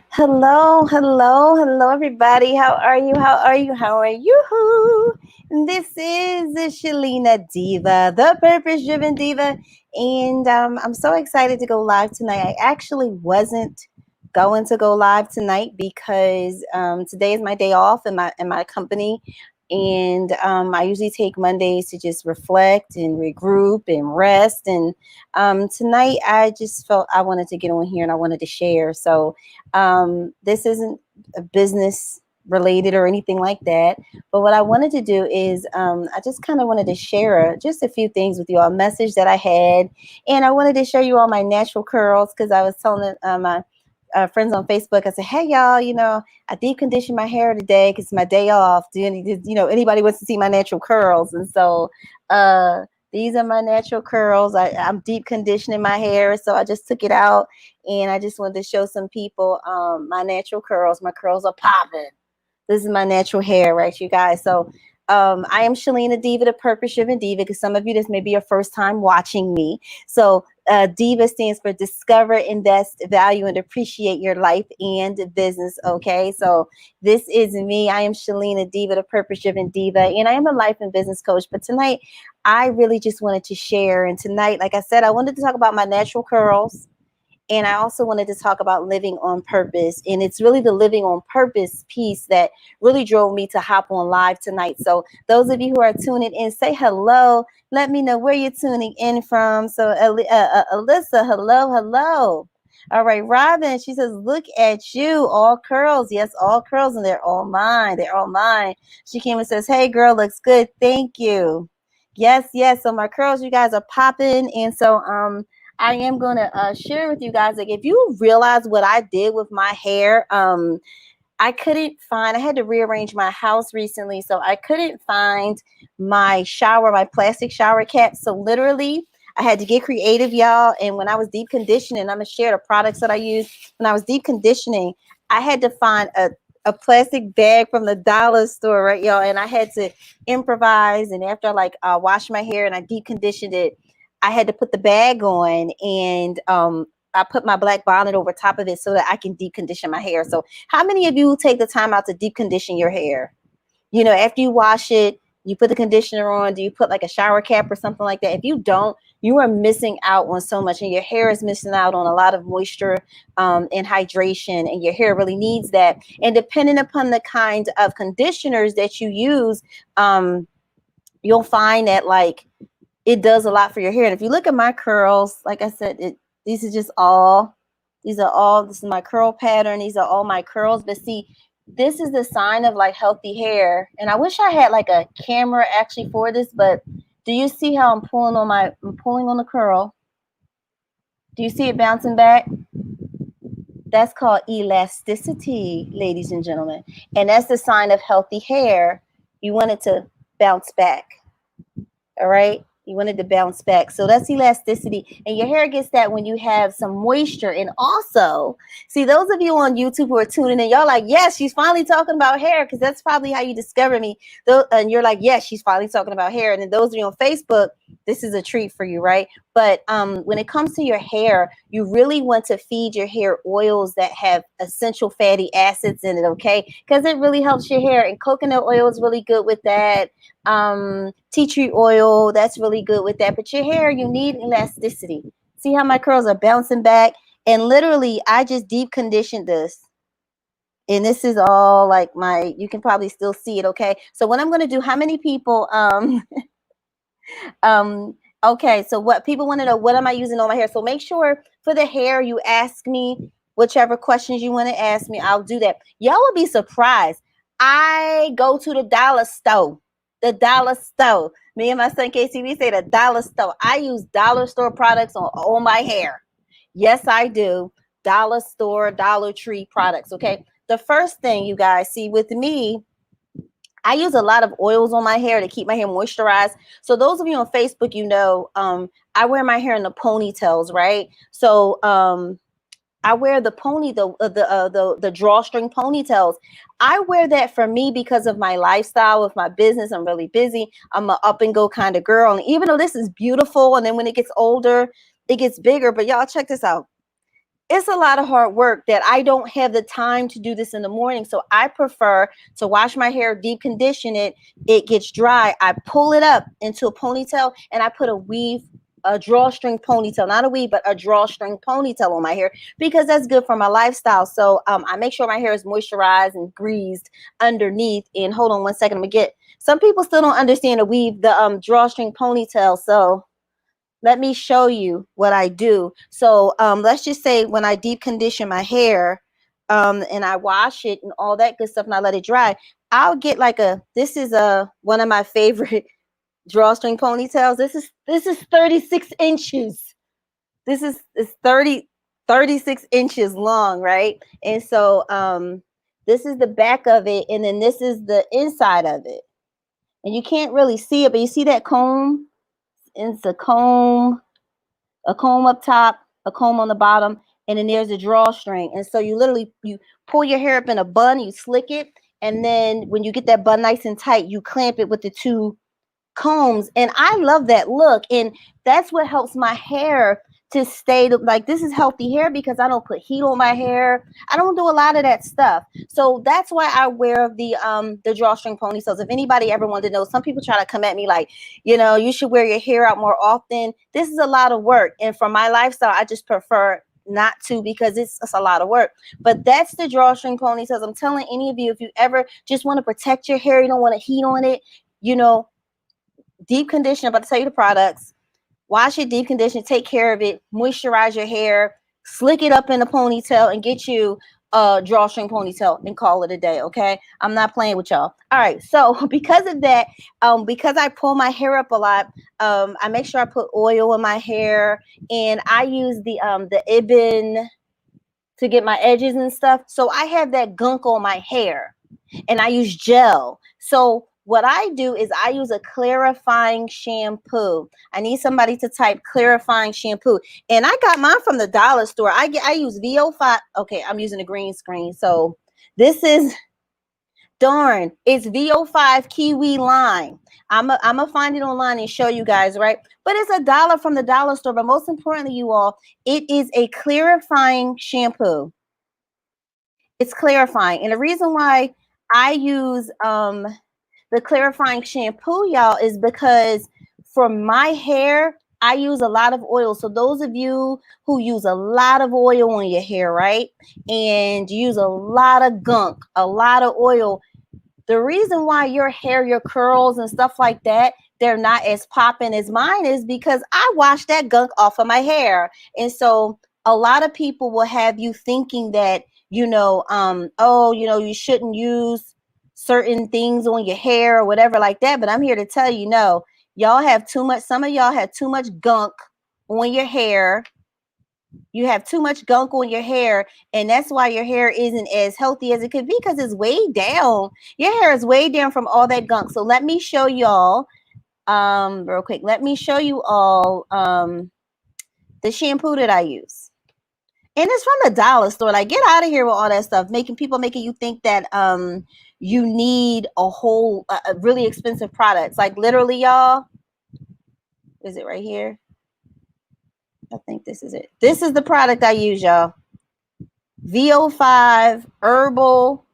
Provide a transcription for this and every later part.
Hello, hello, hello, everybody. How are you? How are you? How are you? This is Shalina Diva, the Purpose Driven Diva, and I'm so excited to go live tonight. I actually wasn't going to go live tonight because today is my day off in my company, and I usually take Mondays to just reflect and regroup and rest. And tonight, I just felt I wanted to get on here and I wanted to share. So this isn't a business related or anything like that. But what I wanted to do is I just kind of wanted to share just a few things with you, a message that I had. And I wanted to show you all my natural curls because I was telling my friends on Facebook, I said, hey, y'all, I deep conditioned my hair today because it's my day off. Anybody wants to see my natural curls? And so these are my natural curls. I'm deep conditioning my hair. So I just took it out and I just wanted to show some people my natural curls. My curls are popping. This is my natural hair, right, you guys? So I am Shalina Diva, the Purpose Driven Diva, because some of you, this may be your first time watching me. So DIVA stands for Discover, Invest, Value, and Appreciate Your Life and Business, okay? So this is me. I am Shalina Diva, the Purpose Driven Diva, and I am a life and business coach. But tonight, I really just wanted to share. And tonight, like I said, I wanted to talk about my natural curls. And I also wanted to talk about living on purpose. And it's really the living on purpose piece that really drove me to hop on live tonight. So those of you who are tuning in, say hello. Let me know where you're tuning in from. So Alyssa, hello, hello. All right, Robin, she says, look at you, all curls. Yes, all curls, and they're all mine. They're all mine. She came and says, hey, girl, looks good. Thank you. Yes, yes. So my curls, you guys are popping. And so I am going to share with you guys, like, if you realize what I did with my hair, I couldn't find, I had to rearrange my house recently, so I couldn't find my plastic shower cap. So literally, I had to get creative, y'all. And when I was deep conditioning, I'm going to share the products that I used. When I was deep conditioning, I had to find a plastic bag from the dollar store, right, y'all? And I had to improvise. And after I washed my hair and I deep conditioned it, I had to put the bag on and I put my black bonnet over top of it so that I can deep condition my hair. So how many of you take the time out to deep condition your hair? After you wash it, you put the conditioner on. Do you put like a shower cap or something like that? If you don't, you are missing out on so much, and your hair is missing out on a lot of moisture and hydration, and your hair really needs that. And depending upon the kind of conditioners that you use, you'll find that it does a lot for your hair. And if you look at my curls, like I said, this is my curl pattern. These are all my curls. But see, this is the sign of healthy hair. And I wish I had a camera actually for this, but do you see how I'm pulling on the curl? Do you see it bouncing back? That's called elasticity, ladies and gentlemen. And that's the sign of healthy hair. You want it to bounce back. All right. You wanted to bounce back. So that's elasticity. And your hair gets that when you have some moisture. And also, see, those of you on YouTube who are tuning in, y'all like, yes, she's finally talking about hair, because that's probably how you discover me. And you're like, yes, she's finally talking about hair. And then those of you on Facebook, this is a treat for you, right? But when it comes to your hair, you really want to feed your hair oils that have essential fatty acids in it, okay? Because it really helps your hair. And coconut oil is really good with that. Tea tree oil, that's really good with that. But your hair, you need elasticity. See how my curls are bouncing back? And literally, I just deep conditioned this. And this is all you can probably still see it, okay? So what I'm going to do, how many people, okay, so what people want to know, what am I using on my hair? So make sure for the hair, you ask me whichever questions you want to ask me. I'll do that. Y'all will be surprised. I go to the dollar store. The dollar store. Me and my son Casey, we say the dollar store. I use dollar store products on all my hair. Yes, I do. Dollar store, Dollar Tree products. Okay. The first thing, you guys see with me, I use a lot of oils on my hair to keep my hair moisturized. So those of you on Facebook, I wear my hair in the ponytails, right? So I wear the the drawstring ponytails. I wear that for me because of my lifestyle with my business. I'm really busy. I'm an up and go kind of girl. And even though this is beautiful, and then when it gets older, it gets bigger. But y'all check this out. it's a lot of hard work that I don't have the time to do this in the morning. So I prefer to wash my hair, deep condition it. It gets dry. I pull it up into a ponytail and I put a drawstring ponytail, not a weave, but a drawstring ponytail on my hair because that's good for my lifestyle. So I make sure my hair is moisturized and greased underneath. And hold on one second, I'm gonna get. Some people still don't understand the weave, the drawstring ponytail. So let me show you what I do. So let's just say when I deep condition my hair and I wash it and all that good stuff and I let it dry, I'll get like this is one of my favorite drawstring ponytails. This is 36 inches. It's 36 inches long, right? And so this is the back of it, and then this is the inside of it. And you can't really see it, but you see that comb? It's a comb up top, a comb on the bottom, and then there's a drawstring. And so you pull your hair up in a bun, you slick it, and then when you get that bun nice and tight, you clamp it with the two combs. And I love that look, and that's what helps my hair to stay like this is healthy hair because I don't put heat on my hair. I don't do a lot of that stuff. So that's why I wear the drawstring ponytails. If anybody ever wanted to know, some people try to come at me like, you should wear your hair out more often. This is a lot of work, and for my lifestyle I just prefer not to because it's a lot of work. But that's the drawstring ponytails. I'm telling any of you, if you ever just want to protect your hair, you don't want to heat on it, deep condition. I'm about to tell you the products. Wash it, deep condition, take care of it, moisturize your hair, slick it up in a ponytail, and get you a drawstring ponytail and call it a day. Okay, I'm not playing with y'all. All right, so because of that, because I pull my hair up a lot, I make sure I put oil in my hair, and I use the Ibn to get my edges and stuff. So I have that gunk on my hair, and I use gel. So what I do is I use a clarifying shampoo. I need somebody to type clarifying shampoo. And I got mine from the dollar store. I use VO5. Okay, I'm using a green screen. So this is it's VO5 Kiwi Lime. I'm gonna find it online and show you guys, right? But it's $1 from the dollar store. But most importantly, you all, it is a clarifying shampoo. It's clarifying. And the reason why I use the clarifying shampoo, y'all, is because for my hair, I use a lot of oil. So those of you who use a lot of oil on your hair, right? And use a lot of gunk, a lot of oil, the reason why your hair, your curls and stuff like that, they're not as popping as mine is because I wash that gunk off of my hair. And so a lot of people will have you thinking that, you shouldn't use certain things on your hair or whatever like that. But I'm here to tell you, no, y'all have too much. Some of y'all have too much gunk on your hair. You have too much gunk on your hair, and that's why your hair isn't as healthy as it could be because it's way down. Your hair is way down from all that gunk. So let me show y'all real quick. Let me show you all the shampoo that I use. And it's from the dollar store. Like, get out of here with all that stuff, making you think that you need a whole really expensive products. Like, literally, y'all, is it right here? I think this is it. This is the product I use, y'all. VO5 herbal.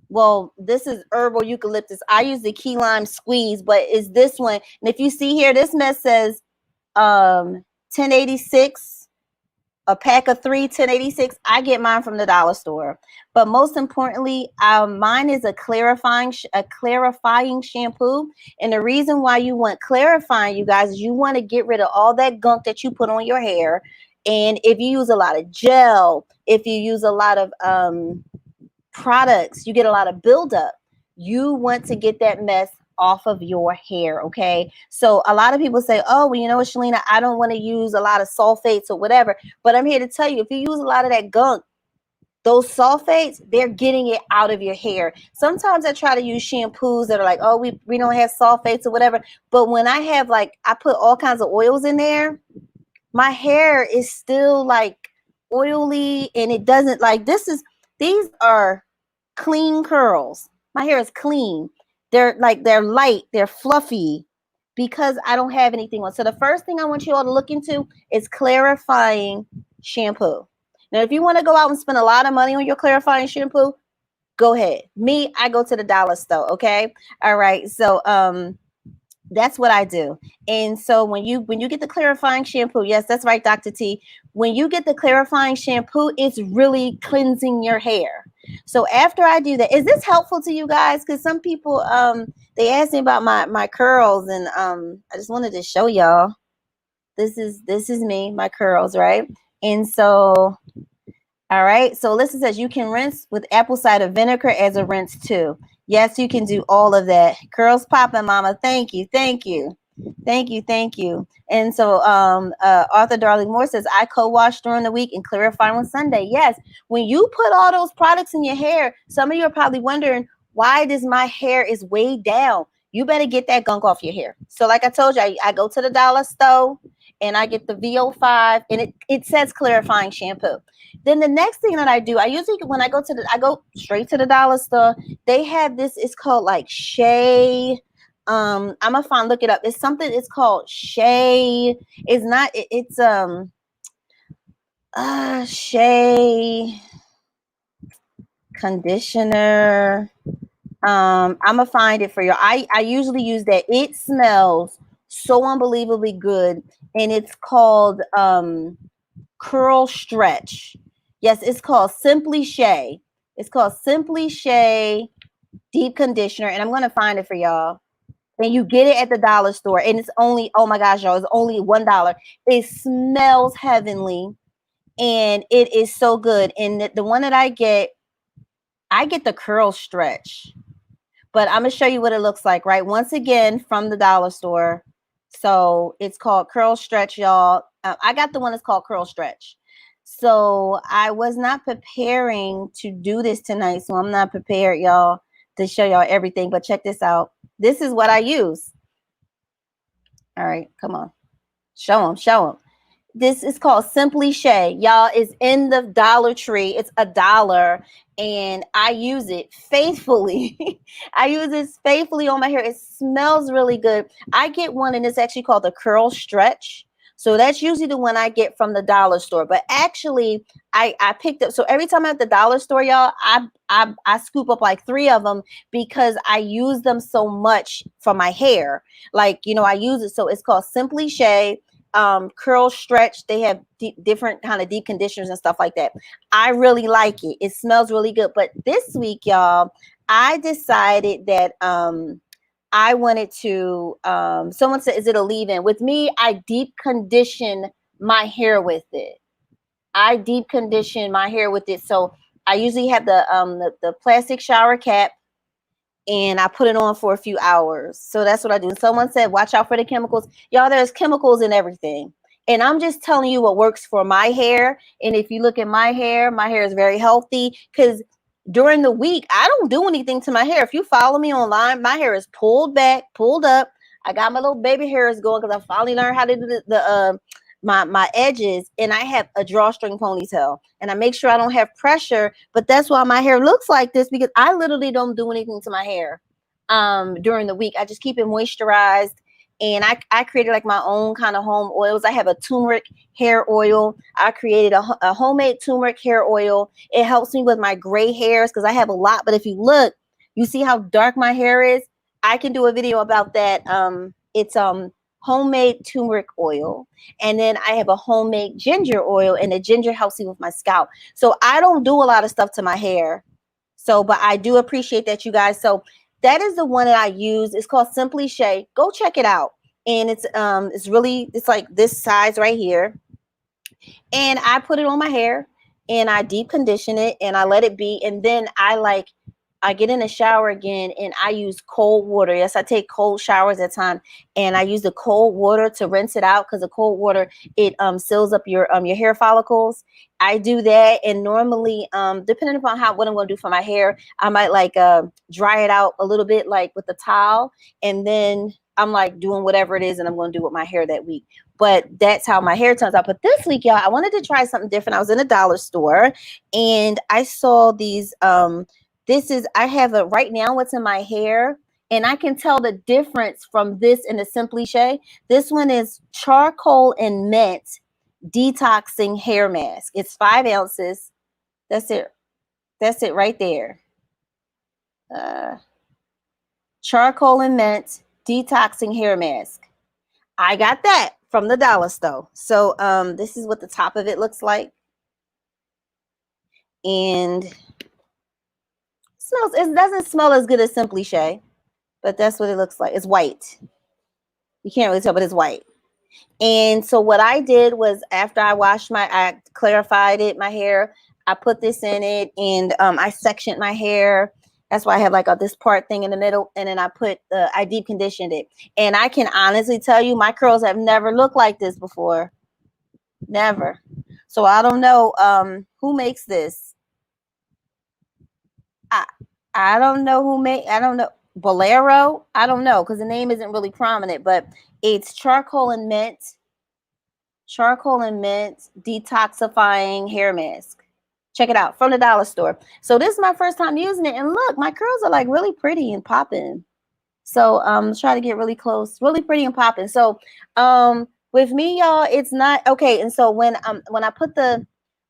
Well, this is herbal eucalyptus. I use the key lime squeeze, but it's this one. And if you see here, this mess says 1086. A pack of 3, 1086. I get mine from the dollar store. But most importantly, mine is a clarifying shampoo. And the reason why you want clarifying, you guys, is you want to get rid of all that gunk that you put on your hair. And if you use a lot of gel, if you use a lot of products, you get a lot of buildup. You want to get that mess off of your hair, okay? So a lot of people say, oh, well, you know what, Shalina, I don't want to use a lot of sulfates or whatever. But I'm here to tell you, if you use a lot of that gunk, those sulfates, they're getting it out of your hair. Sometimes I try to use shampoos that are like, oh, we don't have sulfates or whatever. But when I have I put all kinds of oils in there, my hair is still like oily, and it doesn't these are clean curls. My hair is clean. They're light, they're fluffy because I don't have anything on. So the first thing I want you all to look into is clarifying shampoo. Now, if you want to go out and spend a lot of money on your clarifying shampoo, go ahead. Me, I go to the dollar store. Okay. All right. So, that's what I do. And so when you get the clarifying shampoo, yes, that's right, Dr. T. When you get the clarifying shampoo, it's really cleansing your hair. So after I do that, is this helpful to you guys? Because some people they asked me about my curls, and I just wanted to show y'all. This is me, my curls, right? And so all right. So Alyssa says you can rinse with apple cider vinegar as a rinse too. Yes, you can do all of that. Curls popping, mama. Thank you. Thank you. Thank you. Thank you. And so Arthur Darling Moore says I co-wash during the week and clarify on Sunday. Yes. When you put all those products in your hair, some of you are probably wondering, why does my hair is way down? You better get that gunk off your hair. So like I told you, I go to the dollar store and I get the VO5, and it says clarifying shampoo. Then the next thing that I do, I usually when I go straight to the dollar store. They have this. It's called like Shea. I'm gonna look it up. It's something. It's called Shea. It's not. It's Shea conditioner. I'm gonna find it for you. I usually use that. It smells so unbelievably good, and it's called Curl Stretch. Yes, it's called Simply Shea. It's called Simply Shea Deep Conditioner, and I'm gonna find it for y'all. And you get it at the dollar store, and it's only, oh my gosh, y'all, it's only $1. It smells heavenly, and it is so good. And the one that I get the Curl Stretch, but I'm gonna show you what it looks like, right? Once again, from the dollar store. So it's called Curl Stretch, y'all. I got the one that's called Curl Stretch. So I was not preparing to do this tonight, so I'm not prepared, y'all, to show y'all everything. But check this out. This is what I use. All right, come on. Show them, show them. This is called Simply Shea. Y'all, it's in the Dollar Tree. It's $1, and I use it faithfully. I use it faithfully on my hair. It smells really good. I get one, and it's actually called the Curl Stretch. So that's usually the one I get from the dollar store. But actually, I picked up. So every time I'm at the dollar store, y'all, I scoop up like 3 of them because I use them so much for my hair. Like, I use it. So it's called Simply Shea. Curl Stretch. They have different kind of deep conditioners and stuff like that. I really like it. It smells really good. But this week, y'all, I decided that I wanted to, someone said, is it a leave-in? With me, I deep condition my hair with it. I deep condition my hair with it. So I usually have the plastic shower cap, and I put it on for a few hours. So that's what I do. Someone said, watch out for the chemicals. Y'all, there's chemicals in everything. And I'm just telling you what works for my hair. And if you look at my hair is very healthy, because during the week, I don't do anything to my hair. If you follow me online, my hair is pulled back, pulled up. I got my little baby hairs going because I finally learned how to do my edges, and I have a drawstring ponytail, and I make sure I don't have pressure. But that's why my hair looks like this, because I literally don't do anything to my hair during the week. I just keep it moisturized, and I created like my own kind of home oils. I have a turmeric hair oil. I created a homemade turmeric hair oil. It helps me with my gray hairs because I have a lot. But if you look, you see how dark my hair is. I can do a video about that. It's homemade turmeric oil, and then I have a homemade ginger oil, and the ginger helps me with my scalp. So I don't do a lot of stuff to my hair. So, but I do appreciate that, you guys. So that is the one that I use. It's called Simply Shea. Go check it out. And it's like this size right here. And I put it on my hair, and I deep condition it, and I let it be. And then I get in the shower again, and I use cold water. Yes, I take cold showers at a time, and I use the cold water to rinse it out, because the cold water, it seals up your hair follicles. I do that, and normally, depending upon what I'm going to do for my hair, I might dry it out a little bit, like with a towel, and then I'm like doing whatever it is, and I'm going to do with my hair that week. But that's how my hair turns out. But this week, y'all, I wanted to try something different. I was in a dollar store, and I saw these. I have right now what's in my hair, and I can tell the difference from this and the Simply Shea. This one is charcoal and mint detoxing hair mask. It's 5 ounces. That's it. That's it right there. Uh, Charcoal and mint detoxing hair mask. I got that from the dollar store. So this is what the top of it looks like. And it doesn't smell as good as Simply Shea, but that's what it looks like. It's white. You can't really tell, but it's white. And so what I did was after I clarified it, my hair, I put this in it, and I sectioned my hair. That's why I have like this part thing in the middle, and then I deep conditioned it. And I can honestly tell you, my curls have never looked like this before, never. So I don't know who makes this. I I don't know I don't know. Bolero, I don't know because the name isn't really prominent, but it's charcoal and mint detoxifying hair mask. Check it out from the dollar store. So this is my first time using it, and look, my curls are like really pretty and popping. So try to get really close, really pretty and popping. So with me, y'all, it's not okay. And so when I put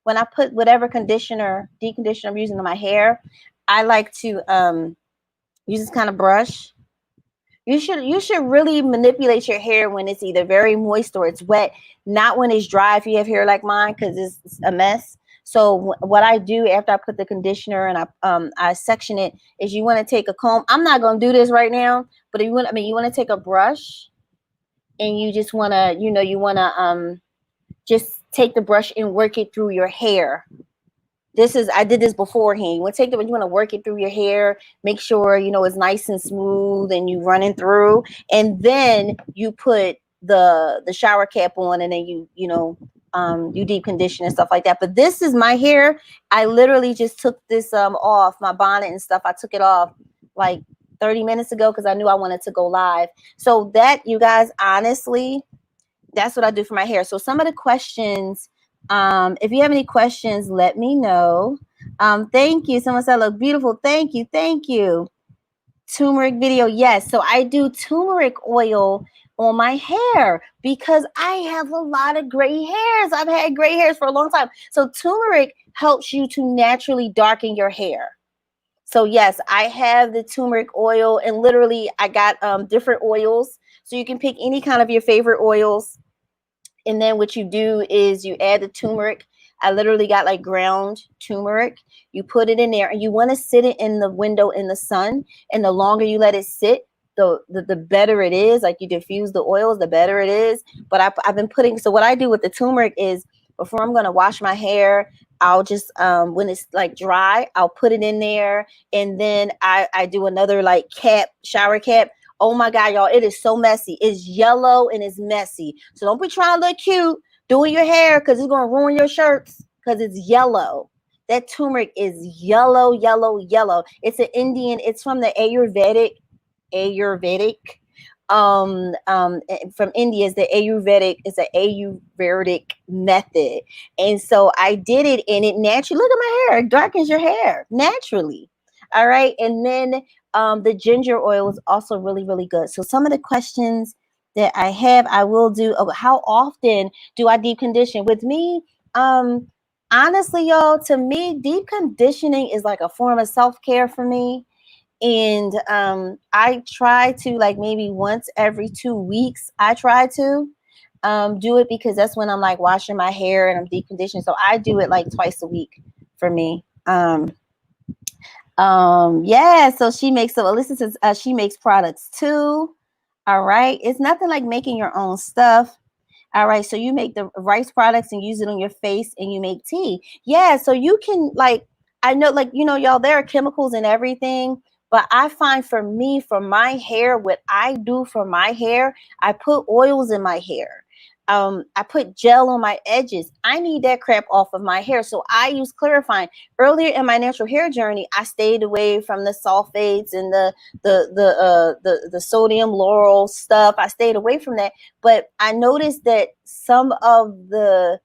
whatever deconditioner I'm using on my hair, I like to use this kind of brush. You should really manipulate your hair when it's either very moist or it's wet, not when it's dry if you have hair like mine, because it's a mess. So what I do after I put the conditioner and I section it is you want to take a comb. I'm not going to do this right now, but if you want, you want to take a brush and you just want to, you want to just take the brush and work it through your hair. I did this beforehand. You want to work it through your hair, make sure it's nice and smooth and you running through, and then you put the shower cap on, and then you deep condition and stuff like that. But this is my hair. I literally just took this off my bonnet and stuff. I took it off like 30 minutes ago because I knew I wanted to go live. So that, you guys, honestly, that's what I do for my hair. So some of the questions, if you have any questions, let me know. Thank you. Someone said, look beautiful. Thank you. Thank you. Turmeric video. Yes. So I do turmeric oil on my hair because I have a lot of gray hairs. I've had gray hairs for a long time. So turmeric helps you to naturally darken your hair. So yes, I have the turmeric oil, and literally I got different oils. So you can pick any kind of your favorite oils. And then what you do is you add the turmeric. I literally got like ground turmeric. You put it in there, and you want to sit it in the window in the sun. And the longer you let it sit, the better it is. Like you diffuse the oils, the better it is. But I've been so what I do with the turmeric is before I'm going to wash my hair, I'll just, when it's like dry, I'll put it in there. And then I do another like shower cap. Oh my God, y'all, it is so messy. It's yellow and it's messy. So don't be trying to look cute doing your hair because it's going to ruin your shirts because it's yellow. That turmeric is yellow, yellow, yellow. It's it's from the Ayurvedic from India. Is the Ayurvedic method. And so I did it, and it naturally, look at my hair, it darkens your hair naturally. All right. And then the ginger oil is also really, really good. So some of the questions that I have, I will do. How often do I deep condition? With me, honestly, y'all, to me, deep conditioning is like a form of self-care for me. And I try to, like, maybe once every 2 weeks, I try to do it because that's when I'm like washing my hair and I'm deep conditioning. So I do it like twice a week for me. Yeah, so Alyssa says she makes products too. All right. It's nothing like making your own stuff. All right. So you make the rice products and use it on your face, and you make tea. Yeah. So you can, like, I know, like, y'all, there are chemicals and everything, but I find for me, for my hair, what I do for my hair, I put oils in my hair. I put gel on my edges. I need that crap off of my hair. So I use clarifying. Earlier in my natural hair journey, I stayed away from the sulfates and the sodium lauryl stuff. I stayed away from that. But I noticed that some of the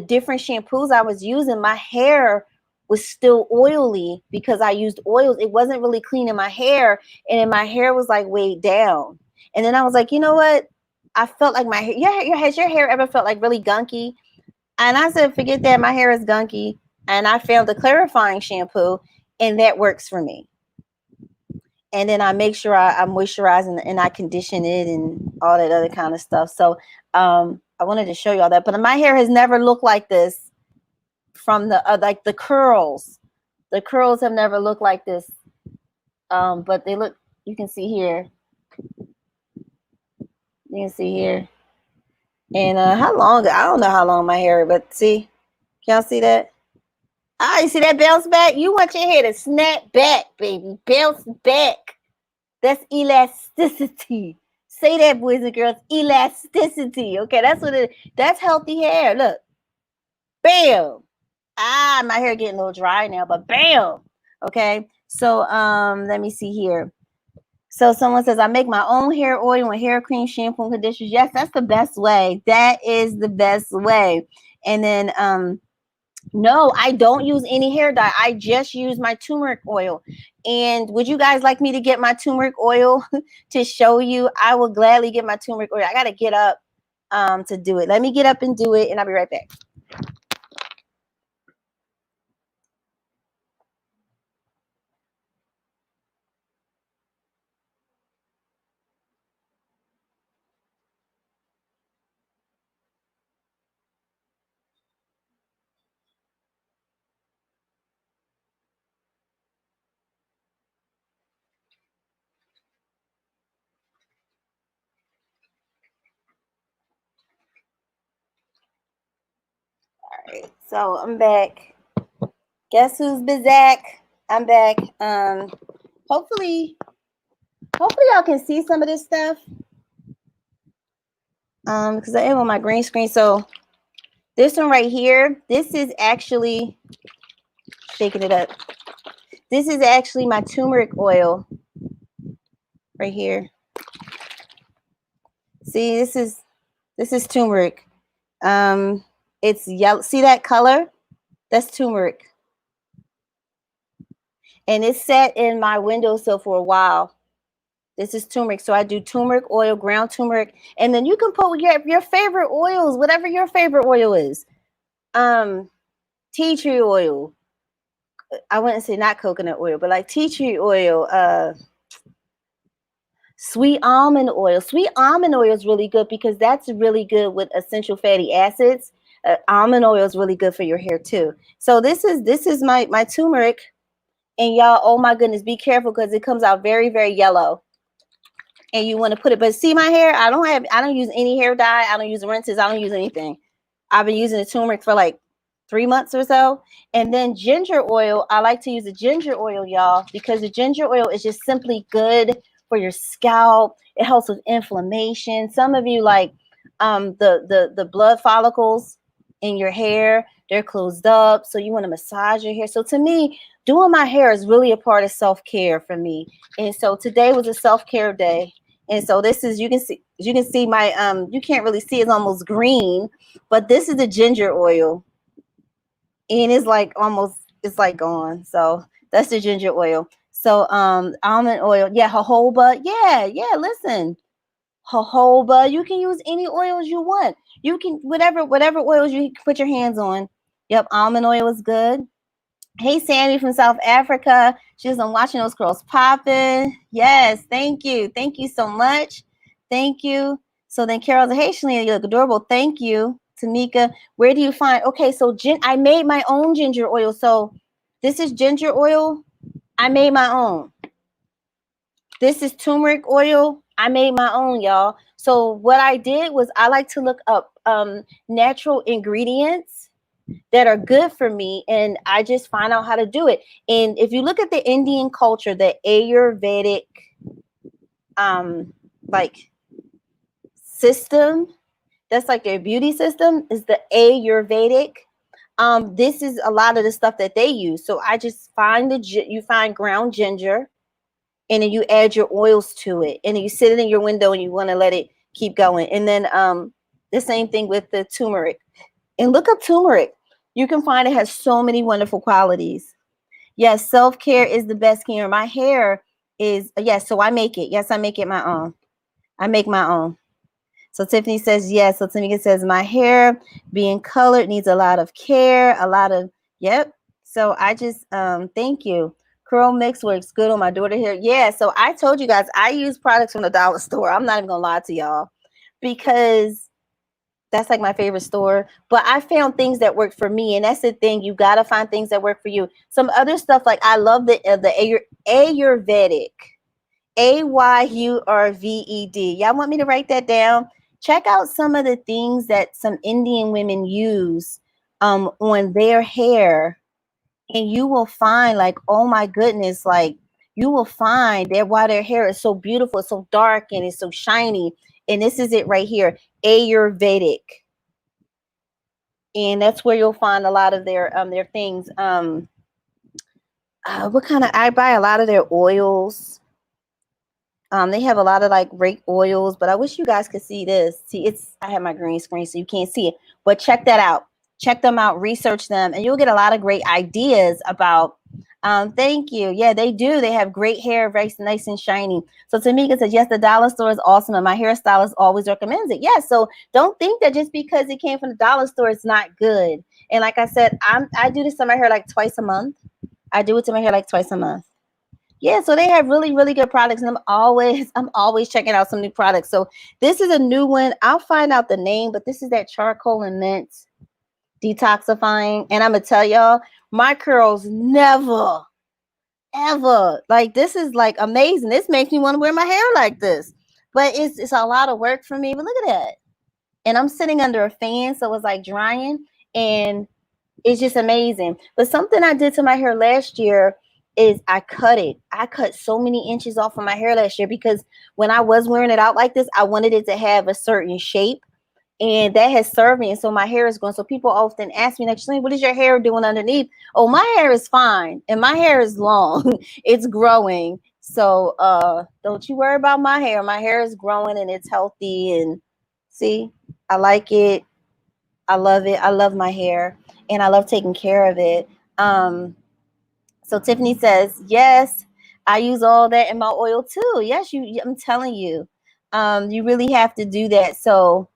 different shampoos I was using, my hair was still oily because I used oils. It wasn't really cleaning my hair, and then my hair was like weighed down. And then I was like, you know what? I felt like my hair. Has your hair ever felt like really gunky? And I said, forget that. My hair is gunky. And I found the clarifying shampoo, and that works for me. And then I make sure I moisturize and I condition it and all that other kind of stuff. So I wanted to show you all that. But my hair has never looked like this from the like the curls. The curls have never looked like this. But they look, you can see here. You can see here. And how long? I don't know how long my hair, but see, can y'all see that? Ah, you see that bounce back? You want your hair to snap back, baby. Bounce back. That's elasticity. Say that, boys and girls. Elasticity. Okay, that's what it is. That's healthy hair. Look. Bam. Ah, my hair getting a little dry now, but bam. Okay. So let me see here. So someone says, I make my own hair oil and hair cream, shampoo, and conditioners. Yes, that's the best way. That is the best way. And then no, I don't use any hair dye. I just use my turmeric oil. And would you guys like me to get my turmeric oil to show you? I will gladly get my turmeric oil. I got to get up to do it. Let me get up and do it, and I'll be right back. All right, so I'm back. Guess who's back? I'm back. Hopefully y'all can see some of this stuff. Because I am on my green screen. So this one right here, this is actually shaking it up. This is actually my turmeric oil right here. See, this is turmeric. It's yellow. See that color? That's turmeric. And it's set in my windowsill for a while. This is turmeric. So I do turmeric oil, ground turmeric, and then you can put your favorite oils, whatever your favorite oil is. Tea tree oil. I wouldn't say not coconut oil, but like tea tree oil, sweet almond oil. Sweet almond oil is really good because that's really good with essential fatty acids. Almond oil is really good for your hair too. So this is my turmeric, and y'all, oh my goodness, be careful because it comes out very, very yellow. And you want to put it, but see my hair, I don't use any hair dye. I don't use rinses. I don't use anything. I've been using the turmeric for like 3 months or so. And then ginger oil, I like to use the ginger oil, y'all, because the ginger oil is just simply good for your scalp. It helps with inflammation. Some of you like the blood follicles in your hair, they're closed up, so you want to massage your hair. So to me, doing my hair is really a part of self-care for me. And so today was a self-care day. And so this is, you can see my you can't really see, it's almost green, but this is the ginger oil. And it's like it's like gone. So that's the ginger oil. So almond oil, yeah, jojoba, yeah, listen. Jojoba, you can use any oils you want. You can whatever oils you put your hands on. Yep, almond oil is good. Hey, Sandy from South Africa. She's on watching those curls popping. Yes, thank you. Thank you so much. Thank you. So then Carol's, hey, Shalina, you look adorable. Thank you. Tamika, where do you find? Okay, so I made my own ginger oil. So this is ginger oil. I made my own. This is turmeric oil. I made my own, y'all. So what I did was I like to look up natural ingredients that are good for me, and I just find out how to do it. And if you look at the Indian culture, the Ayurvedic like system, that's like their beauty system, is the Ayurvedic. This is a lot of the stuff that they use. So I just find you find ground ginger, and then you add your oils to it, and then you sit it in your window and you want to let it keep going. And then the same thing with the turmeric. And look up turmeric. You can find it has so many wonderful qualities. Yes, self-care is the best care. My hair is, yes, so I make it. Yes, I make it my own. I make my own. So Tiffany says yes. So Tamika says my hair being colored needs a lot of care, a lot of yep. So I just thank you. Curl mix works good on my daughter here. Yeah, so I told you guys I use products from the dollar store. I'm not even gonna lie to y'all because that's like my favorite store. But I found things that work for me, and that's the thing. You gotta find things that work for you. Some other stuff like I love the Ayurvedic. Ayurved. Y'all want me to write that down? Check out some of the things that some Indian women use on their hair, and you will find like, oh my goodness, like you will find that why their hair is so beautiful, so dark, and it's so shiny. And this is it right here, Ayurvedic, and that's where you'll find a lot of their things. What kind of I buy a lot of their oils. They have a lot of like rape oils, but I wish you guys could see this. See, I have my green screen so you can't see it, but check that out. Check them out, research them, and you'll get a lot of great ideas about. Thank you. Yeah, they do. They have great hair, very nice and shiny. So Tamika says, yes, the dollar store is awesome, and my hairstylist always recommends it. Yeah, so don't think that just because it came from the dollar store, it's not good. And like I said, I do this to my hair like twice a month. I do it to my hair like twice a month. Yeah, so they have really, really good products, and I'm always checking out some new products. So this is a new one. I'll find out the name, but this is that charcoal and mint detoxifying. And I'm gonna tell y'all, my curls never, ever like this is like amazing. This makes me want to wear my hair like this. But it's a lot of work for me. But look at that. And I'm sitting under a fan, so it's like drying. And it's just amazing. But something I did to my hair last year is I cut it. I cut so many inches off of my hair last year because when I was wearing it out like this, I wanted it to have a certain shape. And that has served me. And so my hair is going. So people often ask me, like, what is your hair doing underneath? Oh, my hair is fine. And my hair is long. It's growing. So don't you worry about my hair. My hair is growing and it's healthy. And see, I like it. I love it. I love my hair and I love taking care of it. So Tiffany says, yes, I use all that in my oil too. Yes, I'm telling you, you really have to do that. So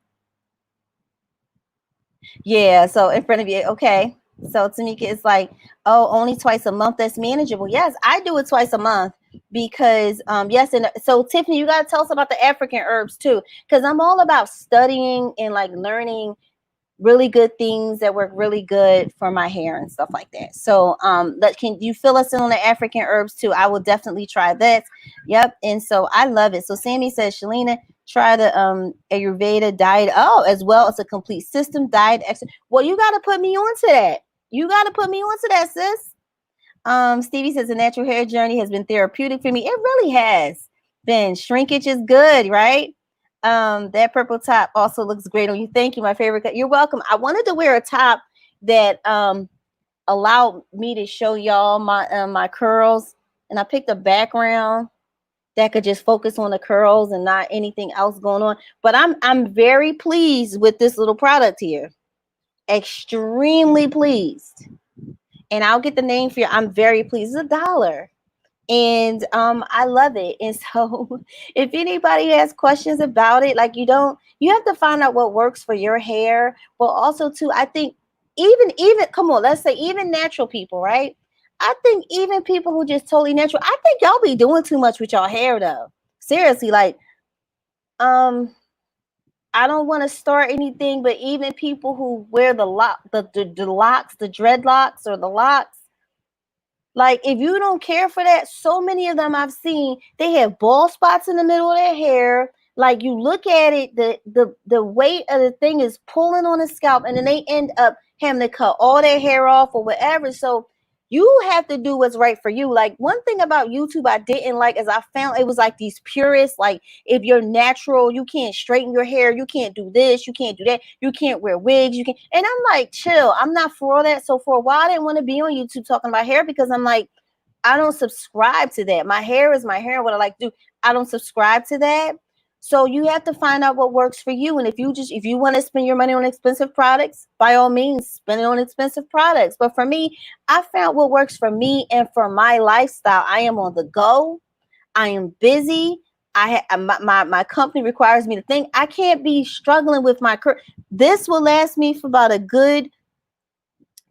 yeah, so in front of you, okay. So Tamika is like, oh, only twice a month. That's manageable. Yes, I do it twice a month because yes, and so Tiffany, you gotta tell us about the African herbs too, because I'm all about studying and like learning really good things that work really good for my hair and stuff like that. So can you fill us in on the African herbs too? I will definitely try that. Yep. And so I love it. So Sammy says, Shalina, try the Ayurveda diet. Oh, as well as a complete system diet. Well, you gotta put me onto that. You gotta put me onto that, sis. Stevie says the natural hair journey has been therapeutic for me. It really has been. Shrinkage is good, right? That purple top also looks great on you. Thank you, my favorite. You're welcome. I wanted to wear a top that allowed me to show y'all my curls, and I picked a background that could just focus on the curls and not anything else going on. But I'm very pleased with this little product here. Extremely pleased. And I'll get the name for you. I'm very pleased. It's $1. And I love it. And so if anybody has questions about it, like you have to find out what works for your hair. But also too, I think even come on, let's say even natural people, right? I think even people who just totally natural, I think y'all be doing too much with your hair though. Seriously, like um I don't want to start anything, but even people who wear the locks, the dreadlocks or the locks, like if you don't care for that, so many of them I've seen, they have bald spots in the middle of their hair. Like you look at it, the weight of the thing is pulling on the scalp, and then they end up having to cut all their hair off or whatever. So you have to do what's right for you. Like one thing about YouTube I didn't like is I found it was like these purists, like if you're natural, you can't straighten your hair, you can't do this, you can't do that, you can't wear wigs, you can, and I'm like, chill, I'm not for all that. So for a while I didn't want to be on YouTube talking about hair because I'm like, I don't subscribe to that. My hair is my hair, what I like to do. I don't subscribe to that. So you have to find out what works for you. And if you want to spend your money on expensive products, by all means, spend it on expensive products. But for me, I found what works for me and for my lifestyle. I am on the go. I am busy. my company requires me to think. I can't be struggling with my this will last me for about a good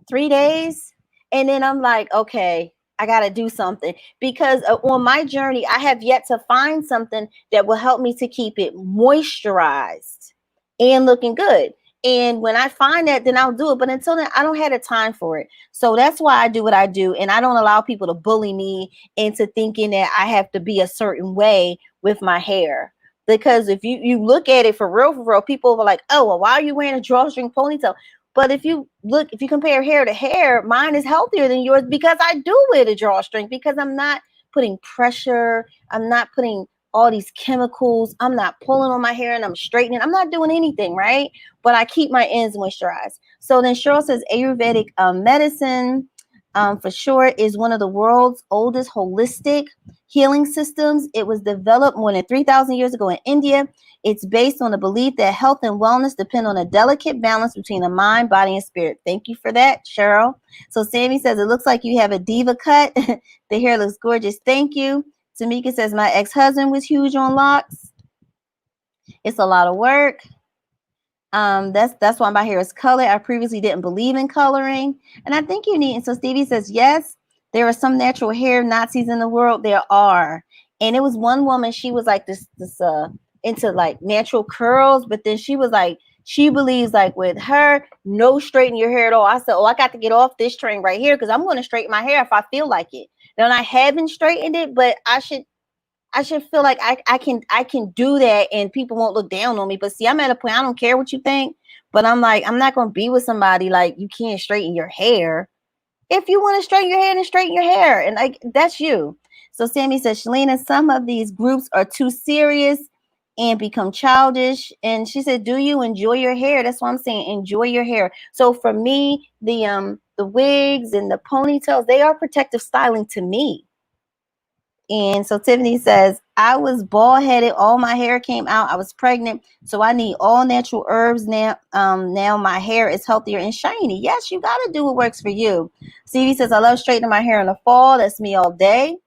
3 days. And then I'm like, okay, I got to do something because on my journey, I have yet to find something that will help me to keep it moisturized and looking good. And when I find that, then I'll do it. But until then, I don't have the time for it. So that's why I do what I do. And I don't allow people to bully me into thinking that I have to be a certain way with my hair. Because if you look at it for real, people are like, oh, well, why are you wearing a drawstring ponytail? But if you compare hair to hair, mine is healthier than yours because I do wear the drawstring because I'm not putting pressure. I'm not putting all these chemicals. I'm not pulling on my hair and I'm straightening. I'm not doing anything, right? But I keep my ends moisturized. So then Cheryl says Ayurvedic medicine, for short, is one of the world's oldest holistic healing systems. It was developed more than 3,000 years ago in India. It's based on the belief that health and wellness depend on a delicate balance between the mind, body, and spirit. Thank you for that, Cheryl. So Sammy says, it looks like you have a diva cut. The hair looks gorgeous. Thank you. Tamika says, my ex-husband was huge on locks. It's a lot of work. That's why my hair is colored. I previously didn't believe in coloring. And I think you need, and so Stevie says, yes, there are some natural hair Nazis in the world. There are. And it was one woman, she was like this into like natural curls, but then she was like, she believes like with her, no straighten your hair at all. I said, oh, I got to get off this train right here because I'm going to straighten my hair if I feel like it. Now I haven't straightened it, but I should feel like I can do that and people won't look down on me. But see, I'm at a point, I don't care what you think, but I'm like, I'm not going to be with somebody like you can't straighten your hair. If you want to straighten your hair, then straighten your hair. And like, that's you. So Sammy says, Shalina, some of these groups are too serious and become childish. And she said, do you enjoy your hair? That's what I'm saying. Enjoy your hair. So for me, the wigs and the ponytails, they are protective styling to me. And so Tiffany says, I was bald headed. All my hair came out. I was pregnant. So I need all natural herbs now. Now my hair is healthier and shiny. Yes, you got to do what works for you. Stevie says, I love straightening my hair in the fall. That's me all day.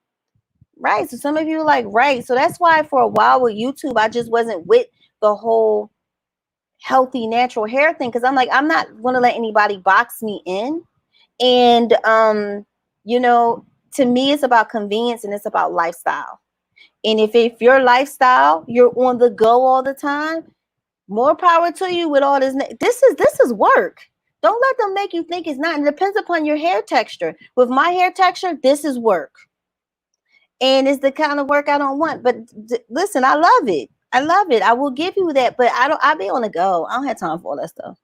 Right. So some of you are like, right. So that's why for a while with YouTube, I just wasn't with the whole healthy natural hair thing. Cause I'm like, I'm not going to let anybody box me in. And, to me, it's about convenience and it's about lifestyle. And if your lifestyle, you're on the go all the time, more power to you with all this. This is work. Don't let them make you think it's not. It depends upon your hair texture. With my hair texture, this is work. And it's the kind of work I don't want. But listen, I love it. I love it. I will give you that. But I'll be on the go. I don't have time for all that stuff.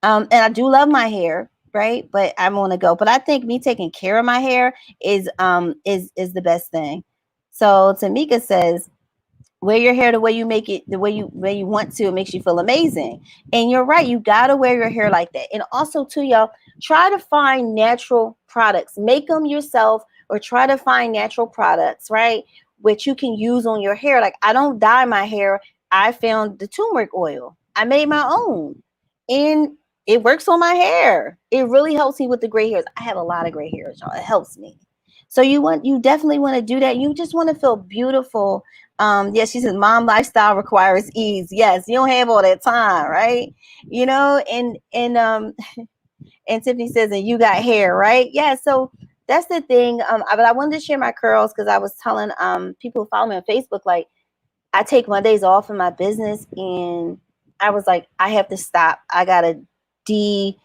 And I do love my hair, right? But I'm on the go. But I think me taking care of my hair is the best thing. So Tamika says, wear your hair the way you make it, the way you want to. It makes you feel amazing. And you're right. You got to wear your hair like that. And also too, y'all, try to find natural products. Make them yourself or try to find natural products, right? Which you can use on your hair. Like I don't dye my hair. I found the turmeric oil. I made my own. And it works on my hair. It really helps me with the gray hairs. I have a lot of gray hairs, y'all. It helps me. So you definitely want to do that. You just want to feel beautiful. Yes, she says mom lifestyle requires ease. Yes, you don't have all that time, right? And and Tiffany says, and you got hair, right? Yeah, so that's the thing. But I wanted to share my curls because I was telling people who follow me on Facebook, like I take Mondays off in my business, and I was like, I have to stop. I gotta deep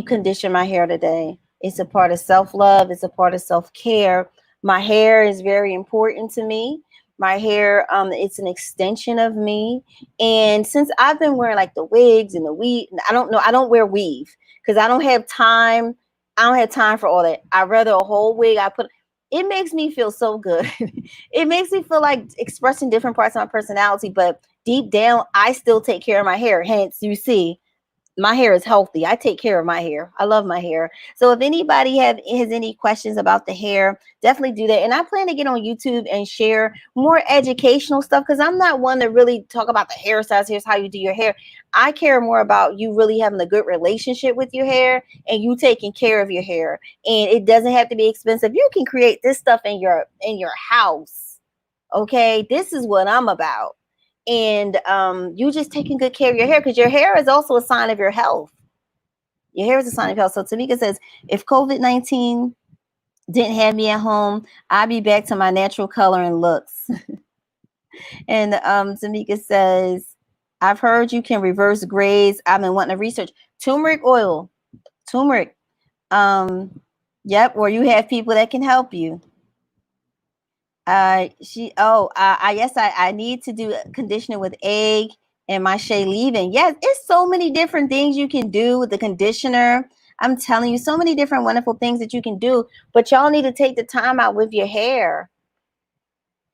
condition my hair today. It's a part of self-love. It's a part of self-care. My hair is very important to me. My hair, it's an extension of me. And since I've been wearing like the wigs and the weave, I don't wear weave because I don't have time. I don't have time for all that. I'd rather a whole wig. It makes me feel so good. It makes me feel like expressing different parts of my personality, but deep down, I still take care of my hair. Hence, you see, my hair is healthy. I take care of my hair. I love my hair. So if anybody has any questions about the hair, definitely do that. And I plan to get on YouTube and share more educational stuff because I'm not one to really talk about the hairstyles. Here's how you do your hair. I care more about you really having a good relationship with your hair and you taking care of your hair. And it doesn't have to be expensive. You can create this stuff in your house. Okay, this is what I'm about. And you just taking good care of your hair, because your hair is also a sign of your health. Your hair is a sign of health. So Tamika says, if COVID-19 didn't have me at home, I'd be back to my natural color and looks. And Tamika says, I've heard you can reverse grades. I've been wanting to research turmeric oil. Turmeric. Yep, or you have people that can help you. I need to do conditioning with egg and my shea leave-in. Yes, it's so many different things you can do with the conditioner. I'm telling you, so many different wonderful things that you can do, but y'all need to take the time out with your hair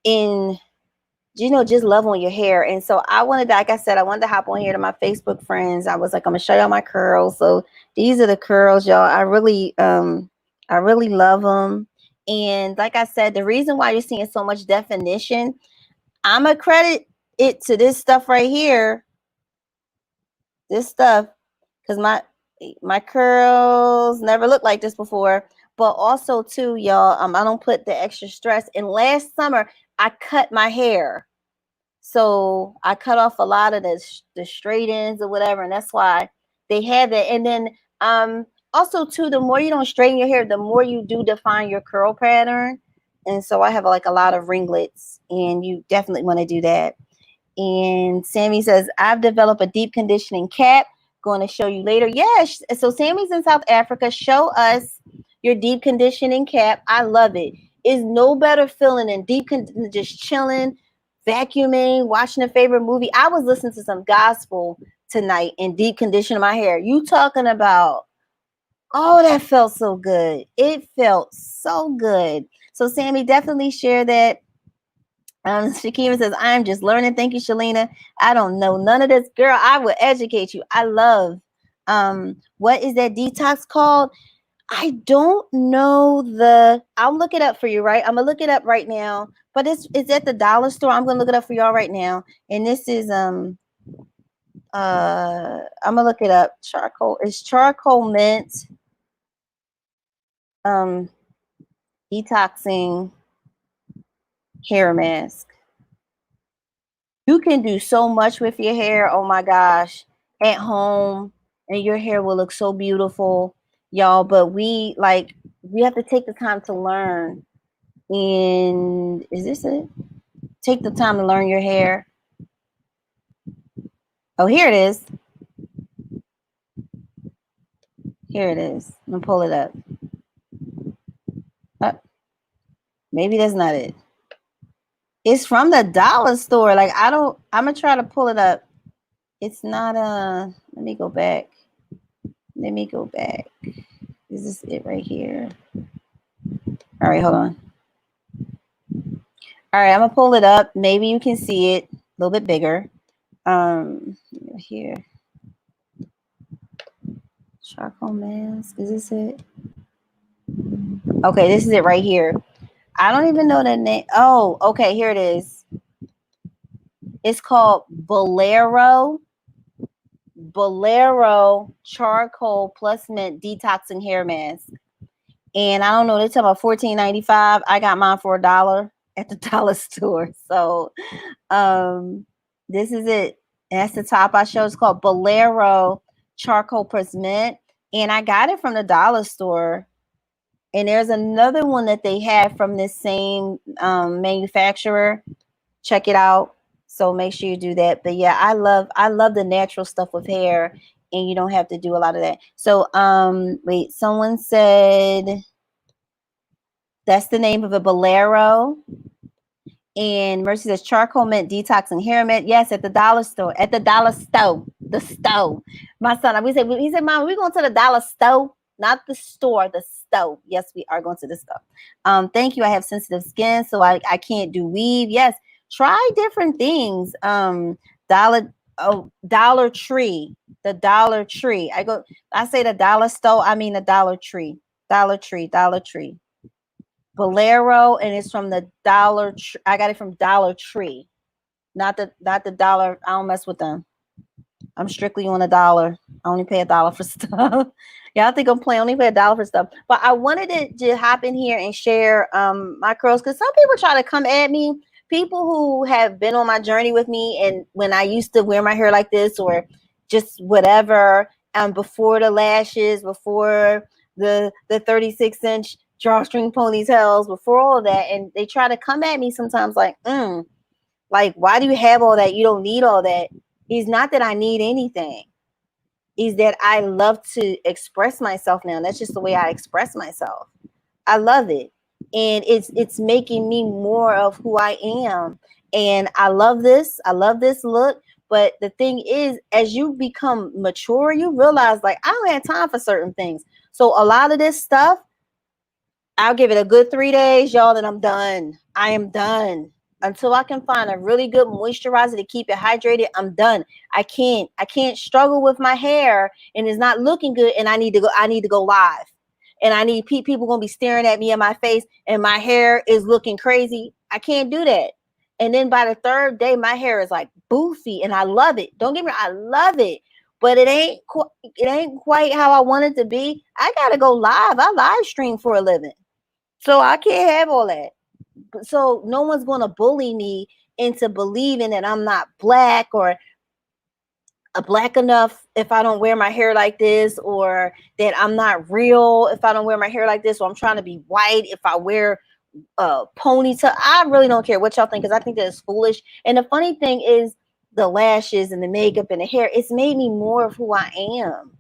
and, just love on your hair. And so I wanted, like I said, I wanted to hop on here to my Facebook friends. I was like, I'm gonna show y'all my curls. So these are the curls, y'all. I really love them. And like I said, the reason why you're seeing so much definition, I'm gonna credit it to this stuff right here. This stuff, because my curls never looked like this before. But also too, y'all, I don't put the extra stress. And last summer, I cut my hair. So I cut off a lot of the straight ends or whatever, and that's why they had that. And then also too, the more you don't straighten your hair, the more you do define your curl pattern. And so I have like a lot of ringlets, and you definitely want to do that. And Sammy says, I've developed a deep conditioning cap. Going to show you later. Yes. So Sammy's in South Africa. Show us your deep conditioning cap. I love it. It's no better feeling than just chilling, vacuuming, watching a favorite movie. I was listening to some gospel tonight and deep conditioning my hair. You talking about, oh, that felt so good. It felt so good. So Sammy, definitely share that. Shakima says, I'm just learning. Thank you, Shalina. I don't know none of this. Girl, I will educate you. I love what is that detox called? I don't know I'll look it up for you, right? I'm gonna look it up right now. But it's at the dollar store. I'm gonna look it up for y'all right now. And this is I'm gonna look it up. Charcoal. It's charcoal mint detoxing hair mask. You can do so much with your hair. Oh my gosh. At home, and your hair will look so beautiful, y'all. But we have to take the time to learn. And is this it? Take the time to learn your hair. Oh, here it is. Here it is. I'm gonna pull it up. Maybe that's not it. It's from the dollar store. I'm gonna try to pull it up. It's not let me go back. Is this it right here? All right, hold on. All right, I'm gonna pull it up. Maybe you can see it a little bit bigger. Here. Charcoal mask. Is this it? Okay, this is it right here. I don't even know the name. Oh, okay, here it is. It's called Bolero Charcoal Plus Mint Detoxing Hair Mask. And I don't know, they're talking about $14.95. I got mine for $1 at the dollar store. So this is it. That's the top I showed. It's called Bolero Charcoal Plus Mint. And I got it from the dollar store. And there's another one that they have from this same manufacturer. Check it out. So make sure you do that. But yeah, I love the natural stuff with hair, and you don't have to do a lot of that. So wait, someone said that's the name of a Bolero. And Mercy says charcoal mint detoxing hair mint. Yes, at the dollar store. At the dollar store. The store. My son, he said, Mom, we're going to the dollar store, not the store, the store. Yes, we are going to the store. Thank you. I have sensitive skin, so I can't do weave. Yes, try different things. Dollar Tree. The Dollar Tree. I say the dollar store, I mean the Dollar Tree. Dollar Tree. Bolero, and it's from the I got it from Dollar Tree, not the dollar. I don't mess with them. I'm strictly on $1. I only pay $1 for stuff. Yeah, I think I'm playing. I only pay $1 for stuff. But I wanted to hop in here and share my curls, because some people try to come at me people who have been on my journey with me, and when I used to wear my hair like this or just whatever, before the lashes, before the 36-inch drawstring ponytails, before all of that, and they try to come at me sometimes like, why do you have all that? You don't need all that. It's not that I need anything. Is that I love to express myself now. That's just the way I express myself. I love it. And it's making me more of who I am. And I love this. I love this look. But the thing is, as you become mature, you realize like I don't have time for certain things. So a lot of this stuff, I'll give it a good 3 days, y'all, and I'm done. I am done. Until I can find a really good moisturizer to keep it hydrated, I'm done. I can't struggle with my hair and it's not looking good and I need to go live. And I need people gonna be staring at me in my face and my hair is looking crazy. I can't do that. And then by the third day, my hair is like boofy and I love it. Don't get me wrong, I love it. But it ain't quite how I want it to be. I gotta go live. I live stream for a living. So I can't have all that. So no one's going to bully me into believing that I'm not black or black enough if I don't wear my hair like this, or that I'm not real if I don't wear my hair like this, or I'm trying to be white if I wear a ponytail. I really don't care what y'all think, because I think that is foolish. And the funny thing is the lashes and the makeup and the hair, it's made me more of who I am.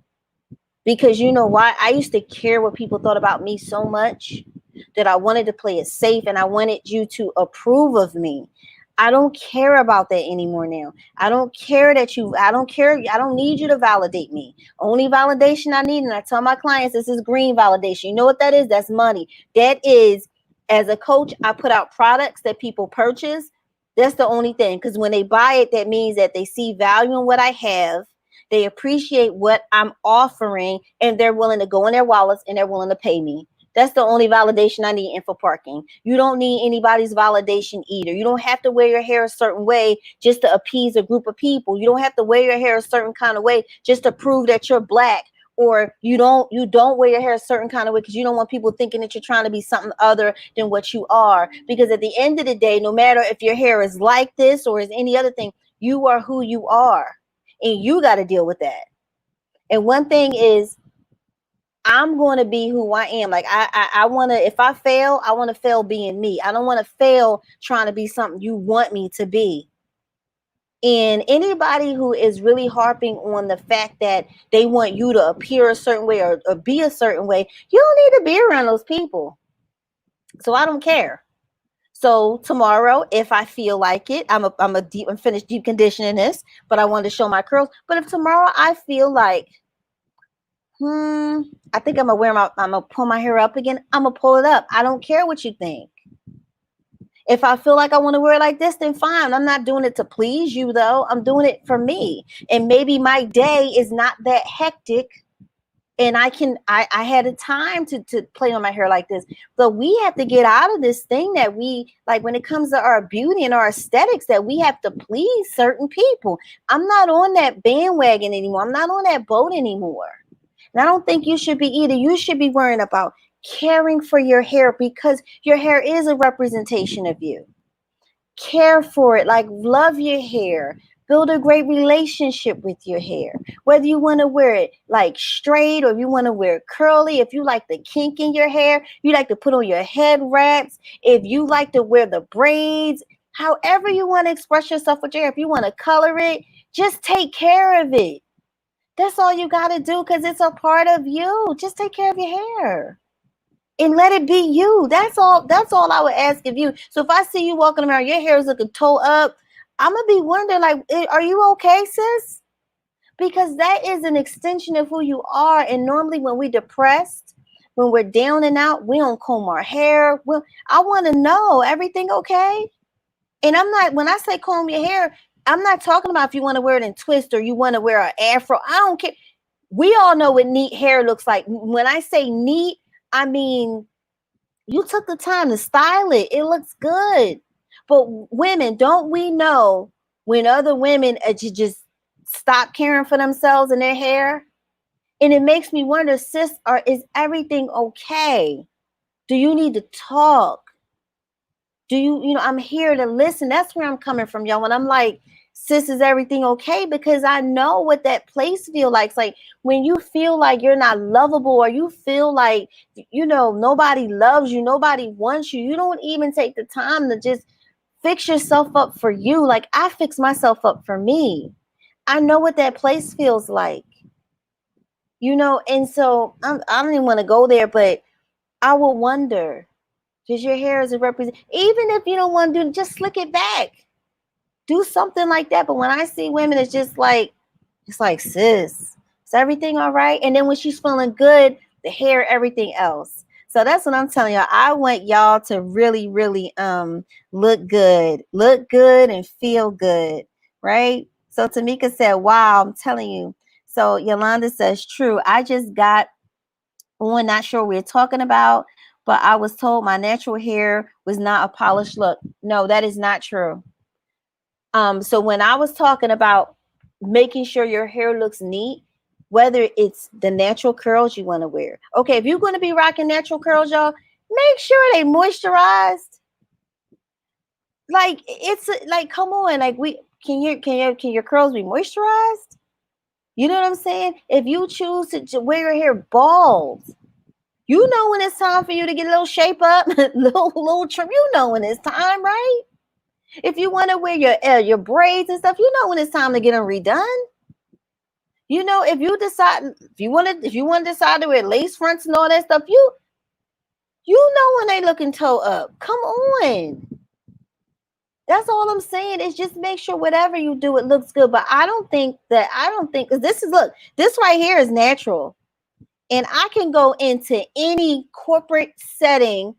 Because you know why? I used to care what people thought about me so much that I wanted to play it safe and I wanted you to approve of me. I don't care about that anymore now. I don't care I don't care. I don't need you to validate me. Only validation I need, and I tell my clients, this is green validation. You know what that is? That's money. That is, as a coach, I put out products that people purchase. That's the only thing. Because when they buy it, that means that they see value in what I have. They appreciate what I'm offering, and they're willing to go in their wallets and they're willing to pay me. That's the only validation I need info parking. You don't need anybody's validation either. You don't have to wear your hair a certain way just to appease a group of people. You don't have to wear your hair a certain kind of way just to prove that you're black. Or you don't wear your hair a certain kind of way because you don't want people thinking that you're trying to be something other than what you are. Because at the end of the day, no matter if your hair is like this or is any other thing, you are who you are. And you got to deal with that. And one thing is, I'm going to be who I am. Like I want to, if I fail, I want to fail being me. I don't want to fail trying to be something you want me to be. And anybody who is really harping on the fact that they want you to appear a certain way or be a certain way, you don't need to be around those people. So I don't care. So tomorrow, if I feel like it, I'm finished deep conditioning this, but I wanted to show my curls. But if tomorrow I feel like I think I'm gonna pull my hair up again, I'm gonna pull it up. I don't care what you think. If I feel like I want to wear it like this, then fine. I'm not doing it to please you though. I'm doing it for me. And maybe my day is not that hectic. And I had a time to play on my hair like this. But we have to get out of this thing that we like when it comes to our beauty and our aesthetics, that we have to please certain people. I'm not on that bandwagon anymore. I'm not on that boat anymore. And I don't think you should be either. You should be worrying about caring for your hair, because your hair is a representation of you. Care for it, like love your hair. Build a great relationship with your hair. Whether you want to wear it like straight or if you want to wear it curly, if you like the kink in your hair, you like to put on your head wraps, if you like to wear the braids, however you want to express yourself with your hair, if you want to color it, just take care of it. That's all you got to do, because it's a part of you. Just take care of your hair and let it be you. That's all. That's all I would ask of you. So if I see you walking around, your hair is looking toe up, I'm going to be wondering, like, are you okay, sis? Because that is an extension of who you are. And normally when we're depressed, when we're down and out, we don't comb our hair. Well, I want to know, everything okay? And I'm not, when I say comb your hair, I'm not talking about if you want to wear it in twist or you want to wear an afro. I don't care. We all know what neat hair looks like. When I say neat, I mean, you took the time to style it. It looks good. But women, don't we know when other women just stop caring for themselves and their hair? And it makes me wonder, sis, is everything okay? Do you need to talk? I'm here to listen. That's where I'm coming from, y'all. When I'm like, sis, is everything okay? Because I know what that place feel like. It's like when you feel like you're not lovable, or you feel like, nobody loves you, nobody wants you. You don't even take the time to just fix yourself up for you. Like I fix myself up for me. I know what that place feels like, and so I don't even want to go there, but I will wonder, because your hair is a represent. Even if you don't want to do, just slick it back, do something like that. But when I see women, it's like, sis, is everything all right? And then when she's feeling good, the hair, everything else. So that's what I'm telling y'all. I want y'all to really, really look good and feel good, right? So Tamika said, wow, I'm telling you. So Yolanda says, true. I just got on, not sure what we're talking about, but I was told my natural hair was not a polished look. No, that is not true. So when I was talking about making sure your hair looks neat, whether it's the natural curls you want to wear. Okay, if you're going to be rocking natural curls, y'all, make sure they moisturized. Like it's like, come on, like can your curls be moisturized? You know what I'm saying? If you choose to wear your hair bald, you know when it's time for you to get a little shape up, little trim. You know when it's time, right? If you want to wear your braids and stuff, you know when it's time to get them redone. If you want to decide to wear lace fronts and all that stuff, you know when they looking toe up. Come on. That's all I'm saying, is just make sure whatever you do, it looks good. But I don't think, because this right here is natural. And I can go into any corporate setting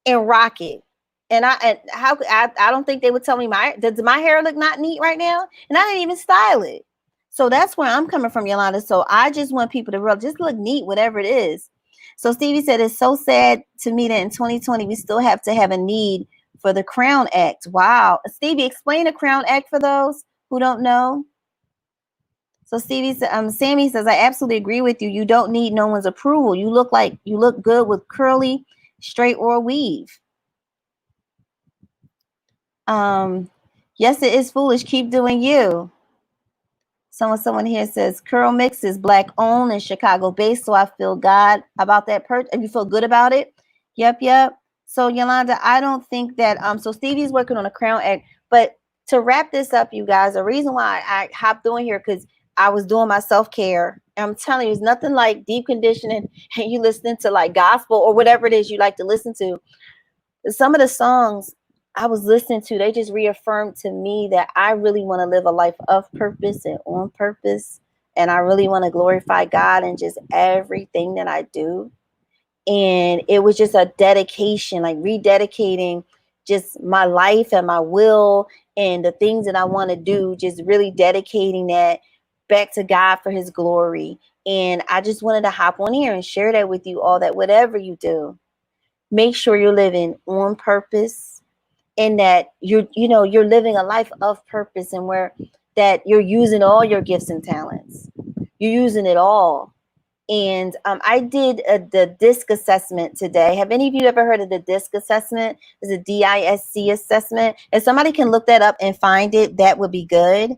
and rock it. I don't think they would tell me does my hair look not neat right now? And I didn't even style it. So that's where I'm coming from, Yolanda. So I just want people to really just look neat, whatever it is. So Stevie said, it's so sad to me that in 2020 we still have to have a need for the Crown Act. Wow. Stevie, explain the Crown Act for those who don't know. So Sammy says, I absolutely agree with you. You don't need no one's approval. You look good with curly, straight, or weave. Yes, it is foolish. Keep doing you. Someone here says Curl Mix is black owned and Chicago based, so I feel God about that and you feel good about it. Yep. So Yolanda, I don't think that so Stevie's working on a Crown Act, but to wrap this up, you guys, the reason why I hopped on here, because I was doing my self-care. I'm telling you, it's nothing like deep conditioning and you listening to like gospel or whatever it is you like to listen to. Some of the songs I was listening to, they just reaffirmed to me that I really want to live a life of purpose and on purpose. And I really want to glorify God in just everything that I do. And it was just a dedication, like rededicating just my life and my will and the things that I want to do, just really dedicating that back to God for his glory. And I just wanted to hop on here and share that with you all, that whatever you do, make sure you're living on purpose, and that you're living a life of purpose, and where that you're using all your gifts and talents. You're using it all. And I did the DISC assessment today. Have any of you ever heard of the DISC assessment? It's a DISC assessment. If somebody can look that up and find it, that would be good.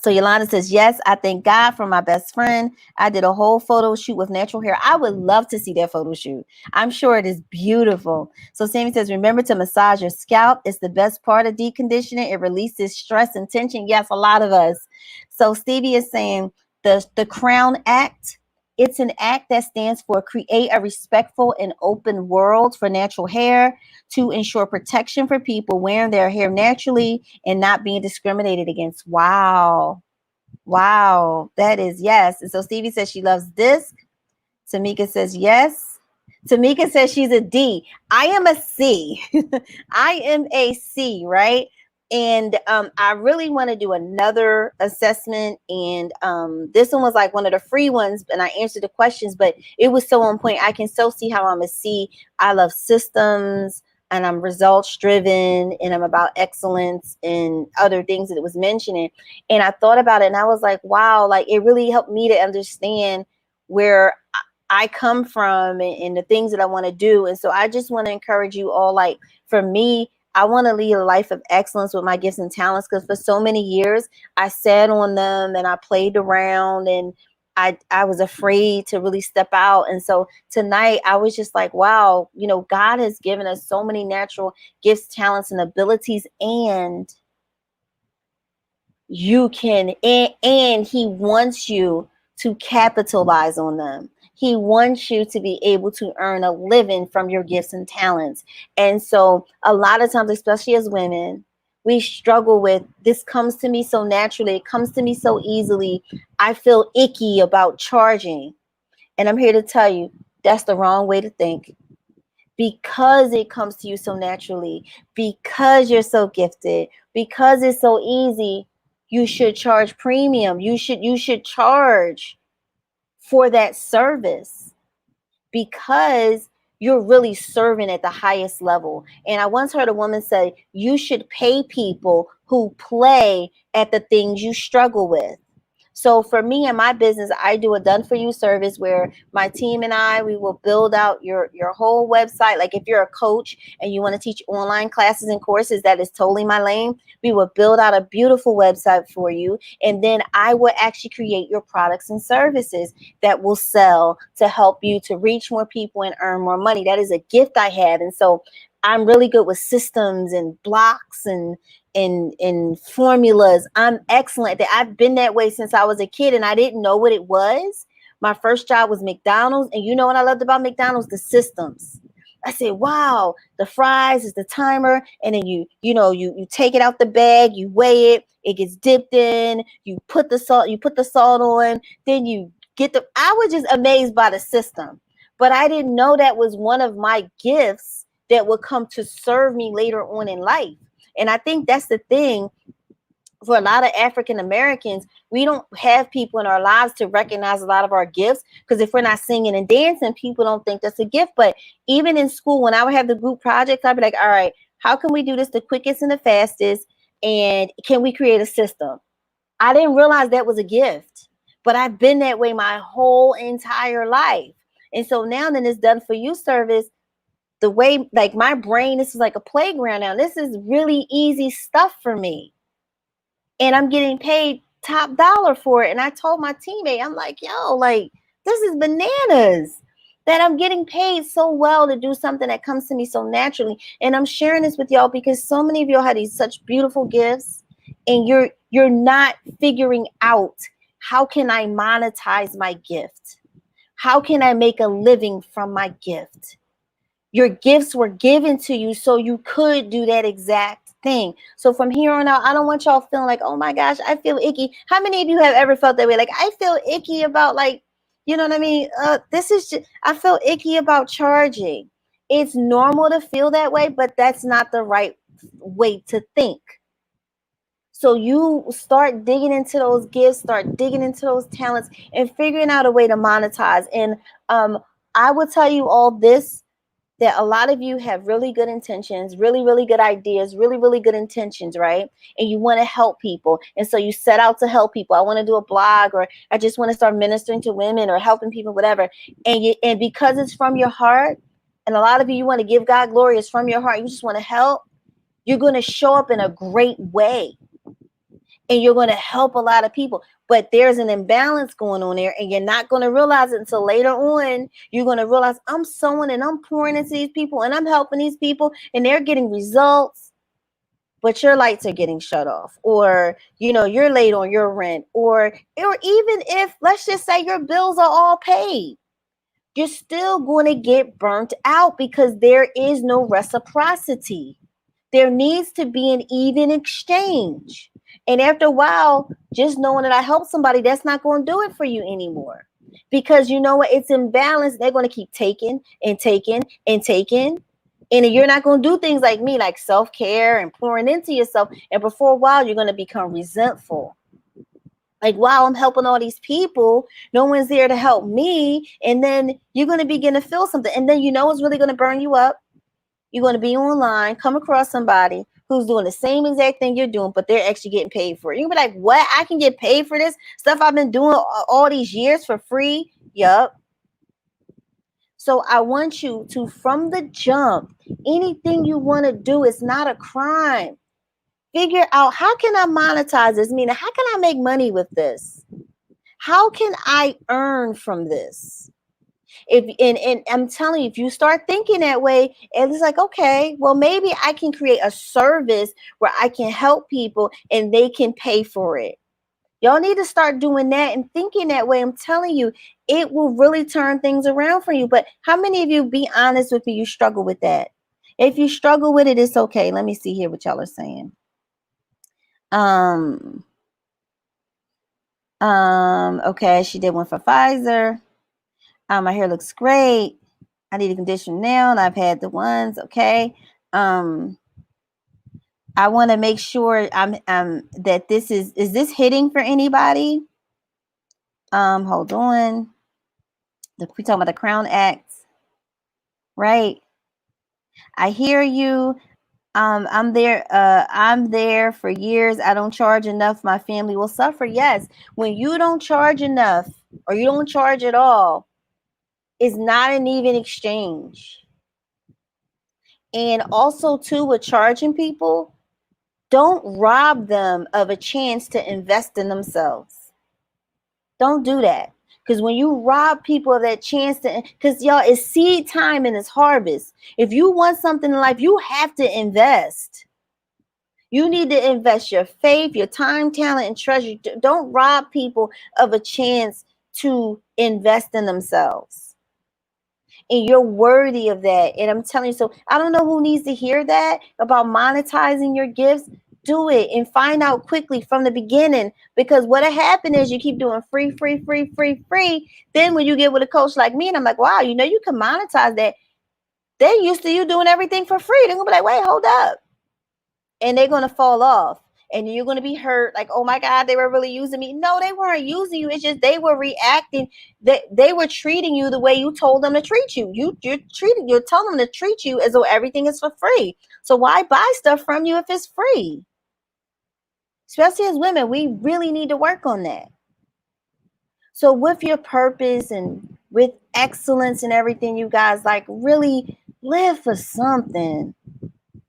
So Yolanda says, yes, I thank God for my best friend. I did a whole photo shoot with natural hair. I would love to see that photo shoot. I'm sure it is beautiful. So Sammy says, remember to massage your scalp. It's the best part of deep conditioning. It releases stress and tension. Yes, a lot of us. So Stevie is saying the Crown Act. It's an act that stands for create a respectful and open world for natural hair to ensure protection for people wearing their hair naturally and not being discriminated against. Wow. That is yes. And so Stevie says she loves disc. Tamika says yes. Tamika says she's a D. I am a C. I am a C, right? And I really want to do another assessment. And this one was like one of the free ones, and I answered the questions, but it was so on point. I can so see how I'm a C. I love systems, and I'm results driven, and I'm about excellence and other things that it was mentioning. And I thought about it, and I was like, wow, like it really helped me to understand where I come from and the things that I want to do. And so I just want to encourage you all, like, for me, I want to lead a life of excellence with my gifts and talents, because for so many years I sat on them and I played around, and I was afraid to really step out. And so tonight I was just like, wow, God has given us so many natural gifts, talents, and abilities, and you can, and he wants you to capitalize on them. He wants you to be able to earn a living from your gifts and talents. And so a lot of times, especially as women, we struggle with, this comes to me so naturally, it comes to me so easily, I feel icky about charging. And I'm here to tell you, that's the wrong way to think. Because it comes to you so naturally, because you're so gifted, because it's so easy, you should charge premium. You should charge for that service, because you're really serving at the highest level. And I once heard a woman say, you should pay people who play at the things you struggle with. So for me and my business, I do a done for you service where my team and I, we will build out your whole website. Like if you're a coach and you want to teach online classes and courses, that is totally my lane. We will build out a beautiful website for you. And then I will actually create your products and services that will sell to help you to reach more people and earn more money. That is a gift I have. And so I'm really good with systems and blocks and in formulas. I'm excellent. That I've been that way since I was a kid, and I didn't know what it was. My first job was McDonald's, and you know what I loved about McDonald's? The systems. I said, wow, the fries is the timer, and then you take it out the bag, you weigh it, it gets dipped in, you put the salt on, then you get the I was just amazed by the system. But I didn't know that was one of my gifts that would come to serve me later on in life. And I think that's the thing for a lot of African Americans. We don't have people in our lives to recognize a lot of our gifts, because if we're not singing and dancing, people don't think that's a gift. But even in school, when I would have the group projects, I'd be like, all right, how can we do this the quickest and the fastest? And can we create a system? I didn't realize that was a gift, but I've been that way my whole entire life. And so now in this done for you service, the way, like, my brain, this is like a playground now. This is really easy stuff for me. And I'm getting paid top dollar for it. And I told my teammate, I'm like, yo, like, this is bananas that I'm getting paid so well to do something that comes to me so naturally. And I'm sharing this with y'all because so many of y'all have these such beautiful gifts, and you're not figuring out, how can I monetize my gift? How can I make a living from my gift? Your gifts were given to you so you could do that exact thing. So from here on out, I don't want y'all feeling like, oh my gosh, I feel icky. How many of you have ever felt that way? Like, I feel icky about, like, you know what I mean? This is just, I feel icky about charging. It's normal to feel that way, but that's not the right way to think. So you start digging into those gifts, start digging into those talents, and figuring out a way to monetize. And I will tell you all this, that a lot of you have really good intentions, really, really good ideas, really, really good intentions, right? And you want to help people. And so you set out to help people. I want to do a blog, or I just want to start ministering to women or helping people, whatever. And because it's from your heart, and a lot of you want to give God glory, it's from your heart, you just want to help, you're going to show up in a great way. And you're going to help a lot of people. But there's an imbalance going on there, and you're not going to realize it until later on. You're going to realize, I'm sowing and I'm pouring into these people and I'm helping these people and they're getting results, but your lights are getting shut off, or you're late on your rent, or even if, let's just say, your bills are all paid, you're still going to get burnt out because there is no reciprocity. There needs to be an even exchange. And after a while, just knowing that I helped somebody, that's not going to do it for you anymore. Because you know what? It's imbalanced. They're going to keep taking and taking and taking. And you're not going to do things like me, like self-care and pouring into yourself. And before a while, you're going to become resentful. Like, wow, I'm helping all these people. No one's there to help me. And then you're going to begin to feel something. And then what's really going to burn you up? You're going to be online, come across somebody who's doing the same exact thing you're doing, but they're actually getting paid for it. You're going to be like, what? I can get paid for this stuff I've been doing all these years for free? Yup. So I want you to, from the jump, anything you want to do is not a crime. Figure out, how can I monetize this? Meaning, how can I make money with this? How can I earn from this? If and I'm telling you, if you start thinking that way, and it's like, okay, well, maybe I can create a service where I can help people and they can pay for it. Y'all need to start doing that and thinking that way. I'm telling you, it will really turn things around for you. But how many of you, be honest with me, you struggle with that? If you struggle with it, it's okay. Let me see here what y'all are saying. Um, okay, she did one for Pfizer. My hair looks great. I need a conditioner now, and I've had the ones. Okay. I want to make sure I'm that this is this hitting for anybody? Hold on. We talking about the Crown Act, right? I hear you. I'm there. I'm there for years. I don't charge enough. My family will suffer. Yes, when you don't charge enough or you don't charge at all, it's not an even exchange. And also, too, with charging people, don't rob them of a chance to invest in themselves. Don't do that. Because when you rob people of that chance to, because y'all, it's seed time and it's harvest. If you want something in life, you have to invest. You need to invest your faith, your time, talent, and treasure. Don't rob people of a chance to invest in themselves. And you're worthy of that. And I'm telling you, so I don't know who needs to hear that about monetizing your gifts. Do it and find out quickly from the beginning, because what'll happen is you keep doing free, free, free, free, free. Then when you get with a coach like me, and I'm like, wow, you know, you can monetize that. They're used to you doing everything for free. They're gonna be like, wait, hold up. And they're gonna fall off. And you're going to be hurt, like, oh my God, they were really using me. No, they weren't using you. It's just they were reacting. They were treating you the way you told them to treat you. You're telling them to treat you as though everything is for free. So why buy stuff from you if it's free? Especially as women, we really need to work on that. So with your purpose and with excellence and everything, you guys, like, really live for something.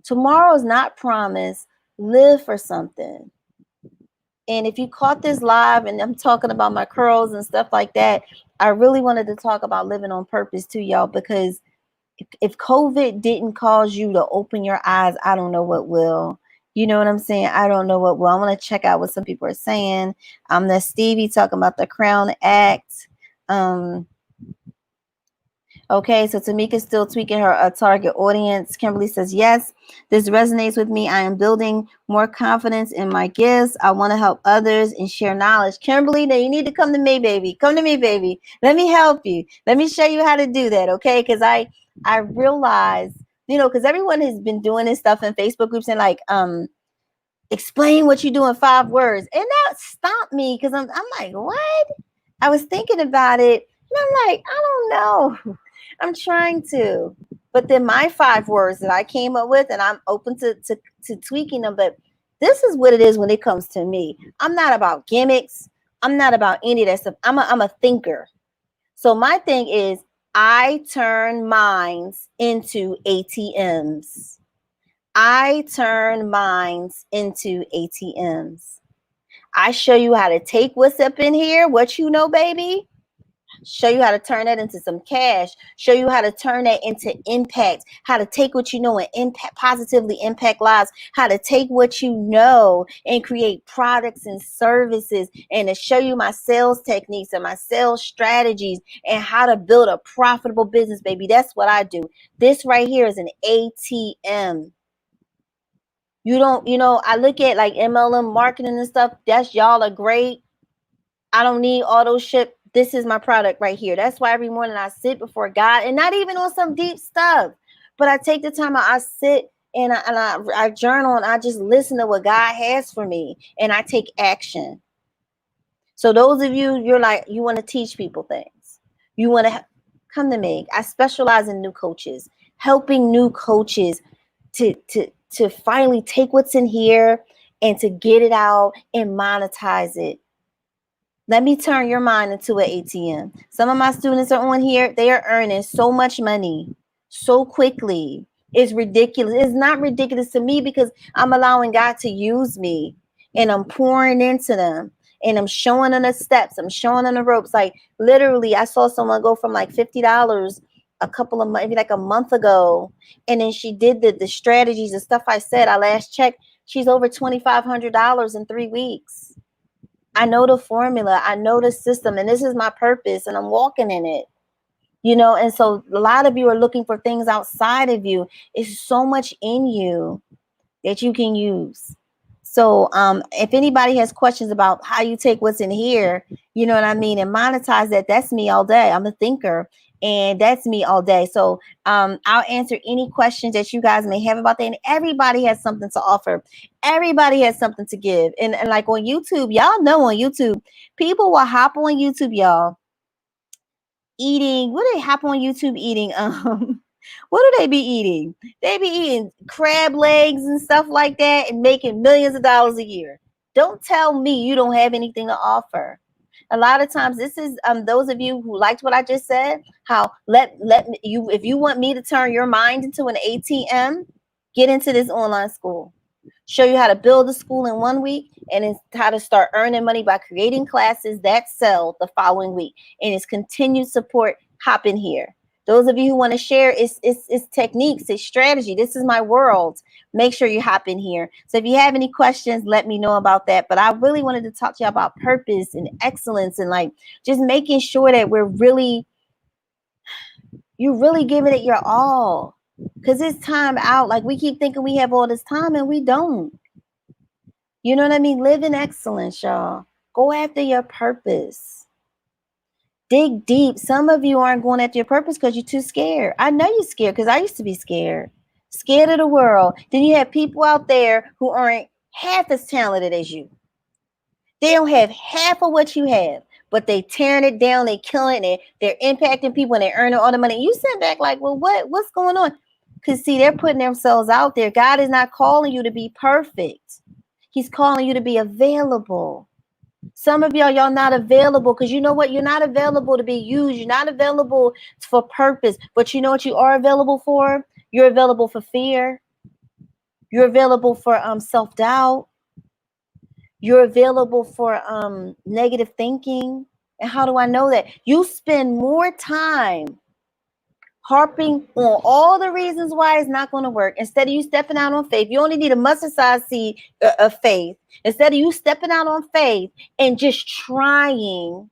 Tomorrow's not promised. Live for something. And if you caught this live and I'm talking about my curls and stuff like that, I really wanted to talk about living on purpose too, y'all, because if COVID didn't cause you to open your eyes, I don't know what will. You know what I'm saying? I don't know what will. I want to check out what some people are saying. That's Stevie talking about the Crown Act. Okay, so Tamika's still tweaking her target audience. Kimberly says, yes, this resonates with me. I am building more confidence in my gifts. I want to help others and share knowledge. Kimberly, now you need to come to me, baby. Come to me, baby. Let me help you. Let me show you how to do that, okay? Because I realize, you know, because everyone has been doing this stuff in Facebook groups and like, explain what you do in 5 words. And that stopped me because I'm like, what? I was thinking about it and I'm like, I don't know. I'm trying to. But then my 5 words that I came up with, and I'm open to tweaking them. But this is what it is when it comes to me. I'm not about gimmicks. I'm not about any of that stuff. I'm a thinker. So my thing is, I turn minds into ATMs. I turn minds into ATMs. I show you how to take what's up in here, what you know, baby. Show you how to turn that into some cash. Show you how to turn that into impact. How to take what you know and impact, positively impact lives. How to take what you know and create products and services. And to show you my sales techniques and my sales strategies and how to build a profitable business, baby. That's what I do. This right here is an ATM. You don't, you know, I look at like MLM marketing and stuff. That's, y'all are great. I don't need all those shit. This is my product right here. That's why every morning I sit before God, and not even on some deep stuff, but I take the time out, I sit and I journal and I just listen to what God has for me and I take action. So those of you, you're like, you want to teach people things. You want to come to me. I specialize in new coaches, helping new coaches to finally take what's in here and to get it out and monetize it. Let me turn your mind into an ATM. Some of my students are on here. They are earning so much money so quickly. It's ridiculous. It's not ridiculous to me because I'm allowing God to use me and I'm pouring into them and I'm showing them the steps. I'm showing them the ropes. Like literally, I saw someone go from like $50 a couple of months, maybe like a month ago. And then she did the strategies, the stuff I said. I last checked. She's over $2,500 in 3 weeks. I know the formula, I know the system, and this is my purpose, and I'm walking in it. And so a lot of you are looking for things outside of you. It's so much in you that you can use. So if anybody has questions about how you take what's in here, you know what I mean, and monetize that, that's me all day. I'm a thinker, and that's me all day. So I'll answer any questions that you guys may have about that. And everybody has something to offer. Everybody has something to give. And like on YouTube, y'all know on YouTube, people will hop on YouTube, y'all, eating. What do they hop on YouTube eating? What do they be eating? They be eating crab legs and stuff like that and making millions of dollars a year. Don't tell me you don't have anything to offer. A lot of times, this is those of you who liked what I just said. How let you, if you want me to turn your mind into an ATM, get into this online school. Show you how to build a school in 1 week and it's how to start earning money by creating classes that sell the following week. And it's continued support. Hop in here. Those of you who want to share, it's techniques, it's strategy. This is my world. Make sure you hop in here. So if you have any questions, let me know about that. But I really wanted to talk to you about purpose and excellence and like just making sure that you're really giving it your all. Because it's time out. Like we keep thinking we have all this time and we don't. You know what I mean? Live in excellence, y'all. Go after your purpose. Dig deep. Some of you aren't going after your purpose because you're too scared. I know you're scared because I used to be scared. Scared of the world. Then you have people out there who aren't half as talented as you. They don't have half of what you have, but they tearing it down, they killing it, they're impacting people and they're earning all the money. You sit back like, well, what's going on? Because see, they're putting themselves out there. God is not calling you to be perfect. He's calling you to be available. Some of y'all not available because you know what? You're not available to be used. You're not available for purpose. But you know what you are available for? You're available for fear. You're available for self-doubt. You're available for negative thinking. And how do I know that? You spend more time harping on all the reasons why it's not going to work instead of you stepping out on faith. You only need a mustard size seed of faith. Instead of you stepping out on faith and just trying,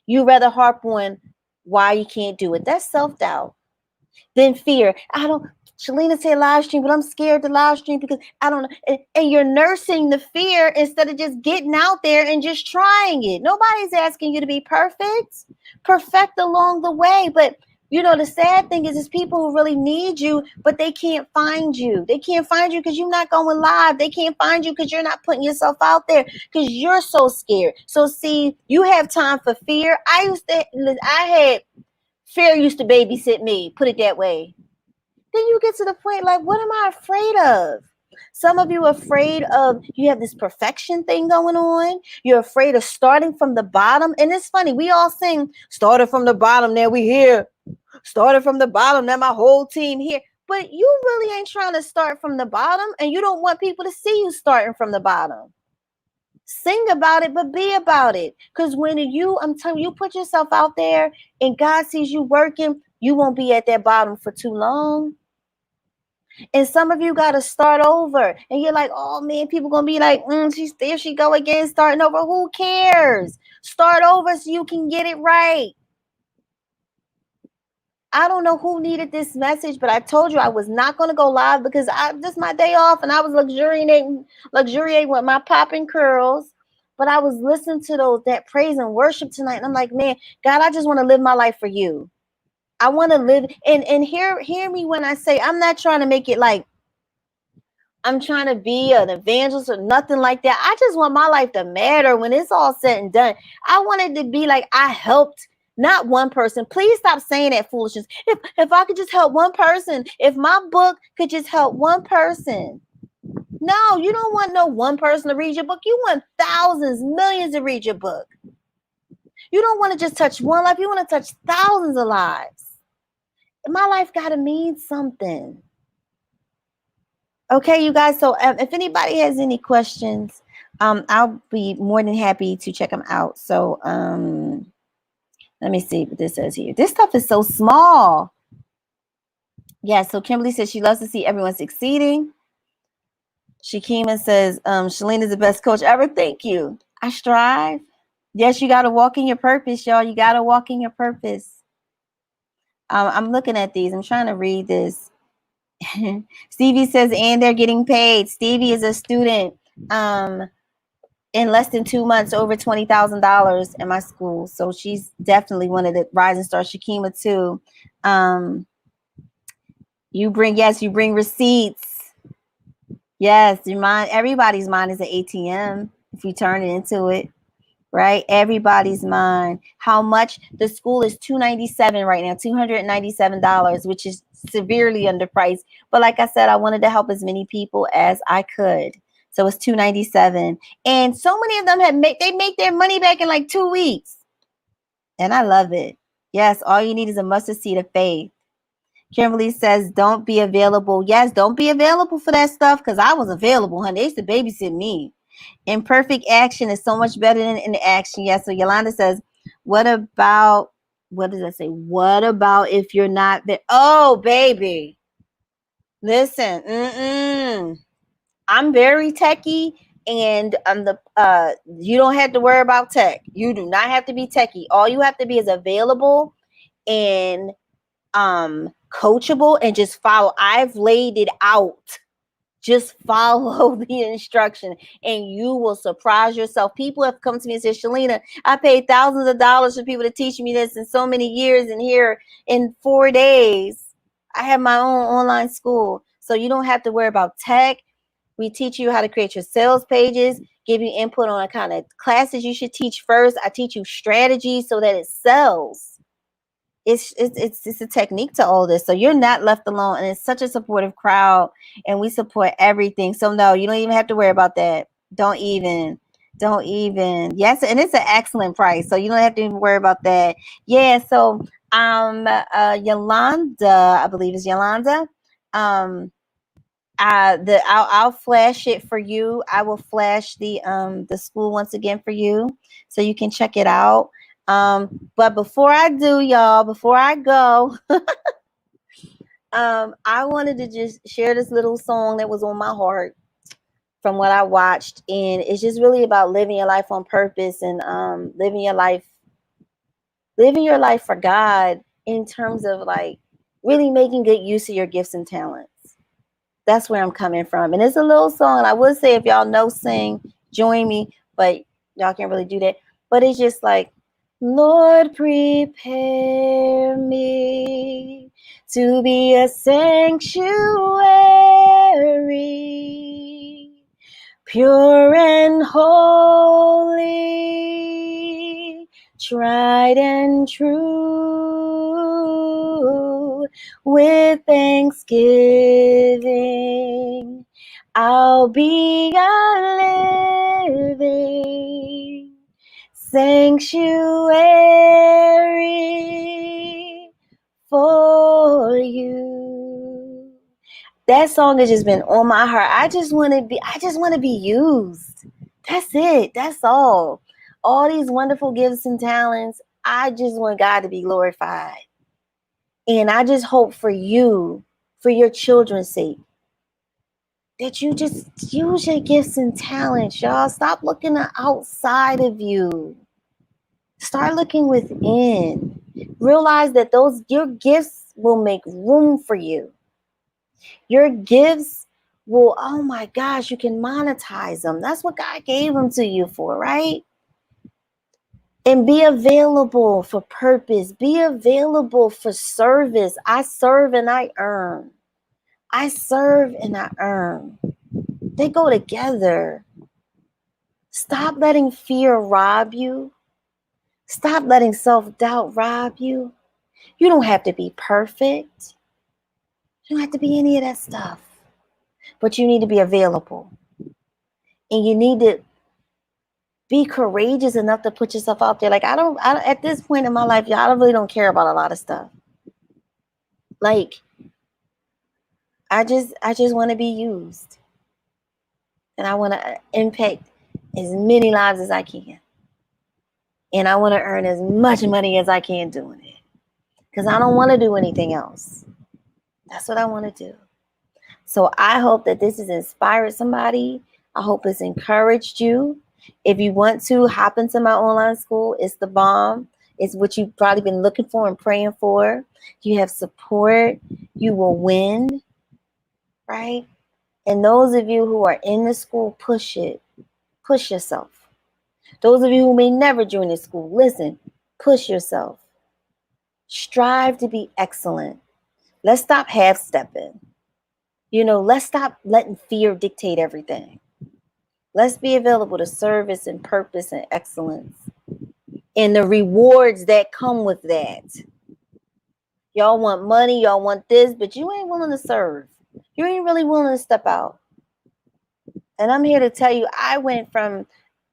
you rather harp on why you can't do it. That's self-doubt. Then fear. Shalina said live stream, but I'm scared to live stream because I don't know. And you're nursing the fear instead of just getting out there and just trying it. Nobody's asking you to be perfect. Perfect along the way. But the sad thing is people who really need you, but they can't find you. They can't find you because you're not going live. They can't find you because you're not putting yourself out there because you're so scared. So see, you have time for fear. Fear used to babysit me, put it that way. Then you get to the point like, what am I afraid of? Some of you are afraid of, you have this perfection thing going on. You're afraid of starting from the bottom. And it's funny, we all sing, started from the bottom, now we here. Started from the bottom, now my whole team here. But you really ain't trying to start from the bottom, and you don't want people to see you starting from the bottom. Sing about it, but be about it. Because I'm telling you, put yourself out there and God sees you working, you won't be at that bottom for too long. And some of you got to start over. And you're like, oh man, people going to be like, there she go again, starting over. Who cares? Start over so you can get it right. I don't know who needed this message, but I told you I was not going to go live because just my day off and I was luxuriating with my popping curls. But I was listening to that praise and worship tonight. And I'm like, man, God, I just want to live my life for you. I want to live and hear me when I say I'm not trying to make it like I'm trying to be an evangelist or nothing like that. I just want my life to matter when it's all said and done. I want it to be like I helped not one person. Please stop saying that foolishness. If I could just help one person, if my book could just help one person. No, you don't want no one person to read your book. You want thousands, millions to read your book. You don't want to just touch one life. You want to touch thousands of lives. My life got to mean something. Okay, you guys. So if anybody has any questions, I'll be more than happy to check them out. So let me see what this says here. This stuff is so small. Yeah, so Kimberly says she loves to see everyone succeeding. Shakima says, Shalene is the best coach ever. Thank you. I strive. Yes, you got to walk in your purpose, y'all. You got to walk in your purpose. I'm looking at these. I'm trying to read this. Stevie says, and they're getting paid. Stevie is a student in less than 2 months, over $20,000 in my school. So she's definitely one of the rising stars. Shakima too. You bring receipts. Yes, your mind, everybody's mind is an ATM if you turn it into it. Right? Everybody's mind. How much? The school is $297 right now, $297, which is severely underpriced. But like I said, I wanted to help as many people as I could. So it's $297. And so many of them they make their money back in like 2 weeks. And I love it. Yes, all you need is a mustard seed of faith. Kimberly says, don't be available. Yes, don't be available for that stuff because I was available, honey. They used to babysit me. Imperfect action is so much better than inaction. Yes. So Yolanda says, what does that say? What about if you're not there? Oh, baby. Listen, I'm very techie and you don't have to worry about tech. You do not have to be techie. All you have to be is available and coachable and just follow. I've laid it out. Just follow the instruction and you will surprise yourself. People have come to me and said, Shalena, I paid thousands of dollars for people to teach me this in so many years, and here in 4 days, I have my own online school. So you don't have to worry about tech. We teach you how to create your sales pages, give you input on the kind of classes you should teach first. I teach you strategies so that it sells. It's a technique to all this. So you're not left alone. And it's such a supportive crowd and we support everything. So no, you don't even have to worry about that. Don't even. Yes. And it's an excellent price. So you don't have to even worry about that. Yeah. So, Yolanda, I believe is Yolanda. I'll flash it for you. I will flash the school once again for you so you can check it out. But before I do, y'all, before I go, I wanted to just share this little song that was on my heart from what I watched, and it's just really about living your life on purpose and living your life for God in terms of like really making good use of your gifts and talents. That's where I'm coming from. And it's a little song. I would say if y'all know sing, join me, but y'all can't really do that. But it's just like, Lord, prepare me to be a sanctuary, pure and holy, tried and true. With thanksgiving, I'll be a living sanctuary for you. That song has just been on my heart. I just want to be used. That's it. That's all. All these wonderful gifts and talents. I just want God to be glorified. And I just hope for you, for your children's sake, that you just use your gifts and talents, y'all. Stop looking outside of you. Start looking within. Realize that your gifts will make room for you. Your gifts will, oh my gosh, you can monetize them. That's what God gave them to you for, right? And be available for purpose. Be available for service. I serve and I earn. I serve and I earn. They go together. Stop letting fear rob you. Stop letting self-doubt rob you. You don't have to be perfect. You don't have to be any of that stuff. But you need to be available. And you need to Be courageous enough to put yourself out there. Like I at this point in my life, y'all, I really don't care about a lot of stuff. Like I just want to be used, and I want to impact as many lives as I can, and I want to earn as much money as I can doing it, because I don't want to do anything else. That's what I want to do. So I hope that this has inspired somebody. I hope it's encouraged you. If you want to hop into my online school, it's the bomb. It's what you've probably been looking for and praying for. You have support. You will win, right? And those of you who are in the school, push it. Push yourself. Those of you who may never join the school, listen, push yourself. Strive to be excellent. Let's stop half stepping. Let's stop letting fear dictate everything. Let's be available to service and purpose and excellence and the rewards that come with that. Y'all want money, y'all want this, but you ain't willing to serve. You ain't really willing to step out. And I'm here to tell you, I went from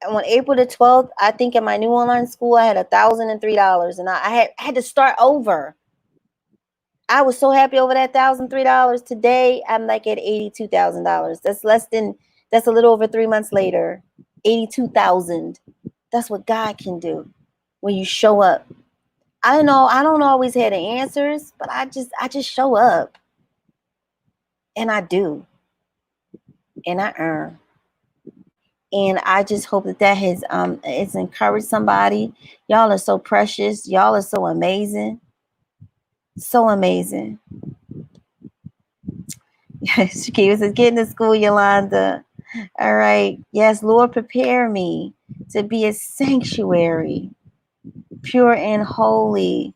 on April the 12th, I think in my new online school, I had $1,003, and I had to start over. I was so happy over that $1,003. Today, I'm like at $82,000. That's a little over 3 months later. 82,000. That's what God can do when you show up. I know I don't always have the answers, but I just show up, and I do, and I earn. And I just hope that has it's encouraged somebody. Y'all are so precious. Y'all are so amazing. So amazing. Shakira says, get into school, Yolanda. All right. Yes, Lord, prepare me to be a sanctuary, pure and holy.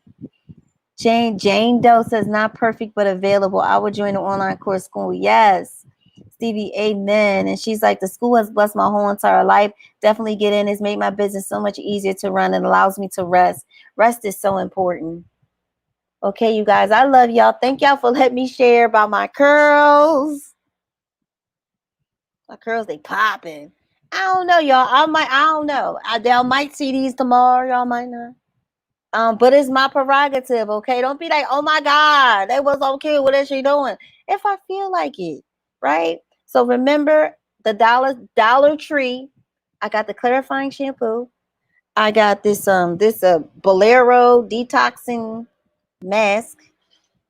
Jane Doe says, not perfect, but available. I would join the online course school. Yes. Stevie, amen. And she's like, the school has blessed my whole entire life. Definitely get in. It's made my business so much easier to run and allows me to rest. Rest is so important. Okay, you guys, I love y'all. Thank y'all for letting me share about my curls. My curls, they popping. I don't know, y'all. I don't know. Y'all might see these tomorrow. Y'all might not. But it's my prerogative, okay? Don't be like, oh my God, that was okay. What is she doing? If I feel like it, right? So remember the Dollar Tree. I got the clarifying shampoo. I got this Bolero detoxing mask.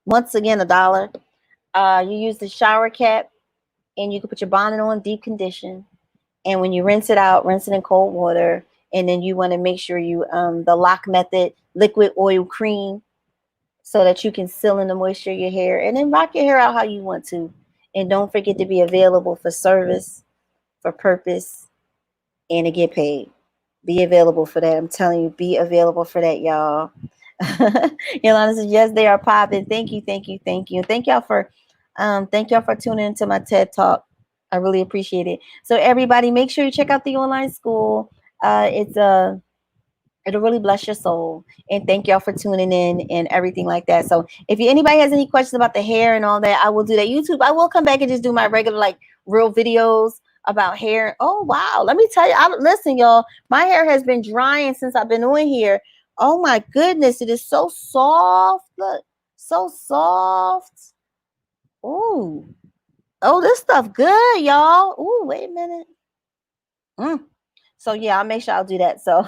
Once again, $1. You use the shower cap, and you can put your bonnet on, deep condition. And when you rinse it out, rinse it in cold water. And then you want to make sure you the lock method liquid oil cream, so that you can seal in the moisture of your hair, and then rock your hair out how you want to. And don't forget to be available for service, for purpose, and to get paid. Be available for that. I'm telling you, be available for that, y'all. Yolanda says, yes, they are popping. Thank you, thank you, thank you. Thank y'all for tuning into my TED Talk. I really appreciate it. So everybody, make sure you check out the online school. It'll really bless your soul. And thank y'all for tuning in and everything like that. So if anybody has any questions about the hair and all that, I will do that. YouTube, I will come back and just do my regular, like, real videos about hair. Oh, wow. Let me tell you, listen, y'all, my hair has been drying since I've been on here. Oh, my goodness. It is so soft. Look, so soft. Ooh. Oh, this stuff good, y'all. Ooh, wait a minute. So, yeah, I'll make sure I'll do that. So,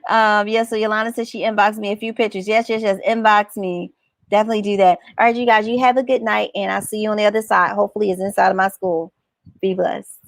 yeah, so Yolanda says she inboxed me a few pictures. Yes, inbox me. Definitely do that. All right, you guys, you have a good night, and I'll see you on the other side. Hopefully it's inside of my school. Be blessed.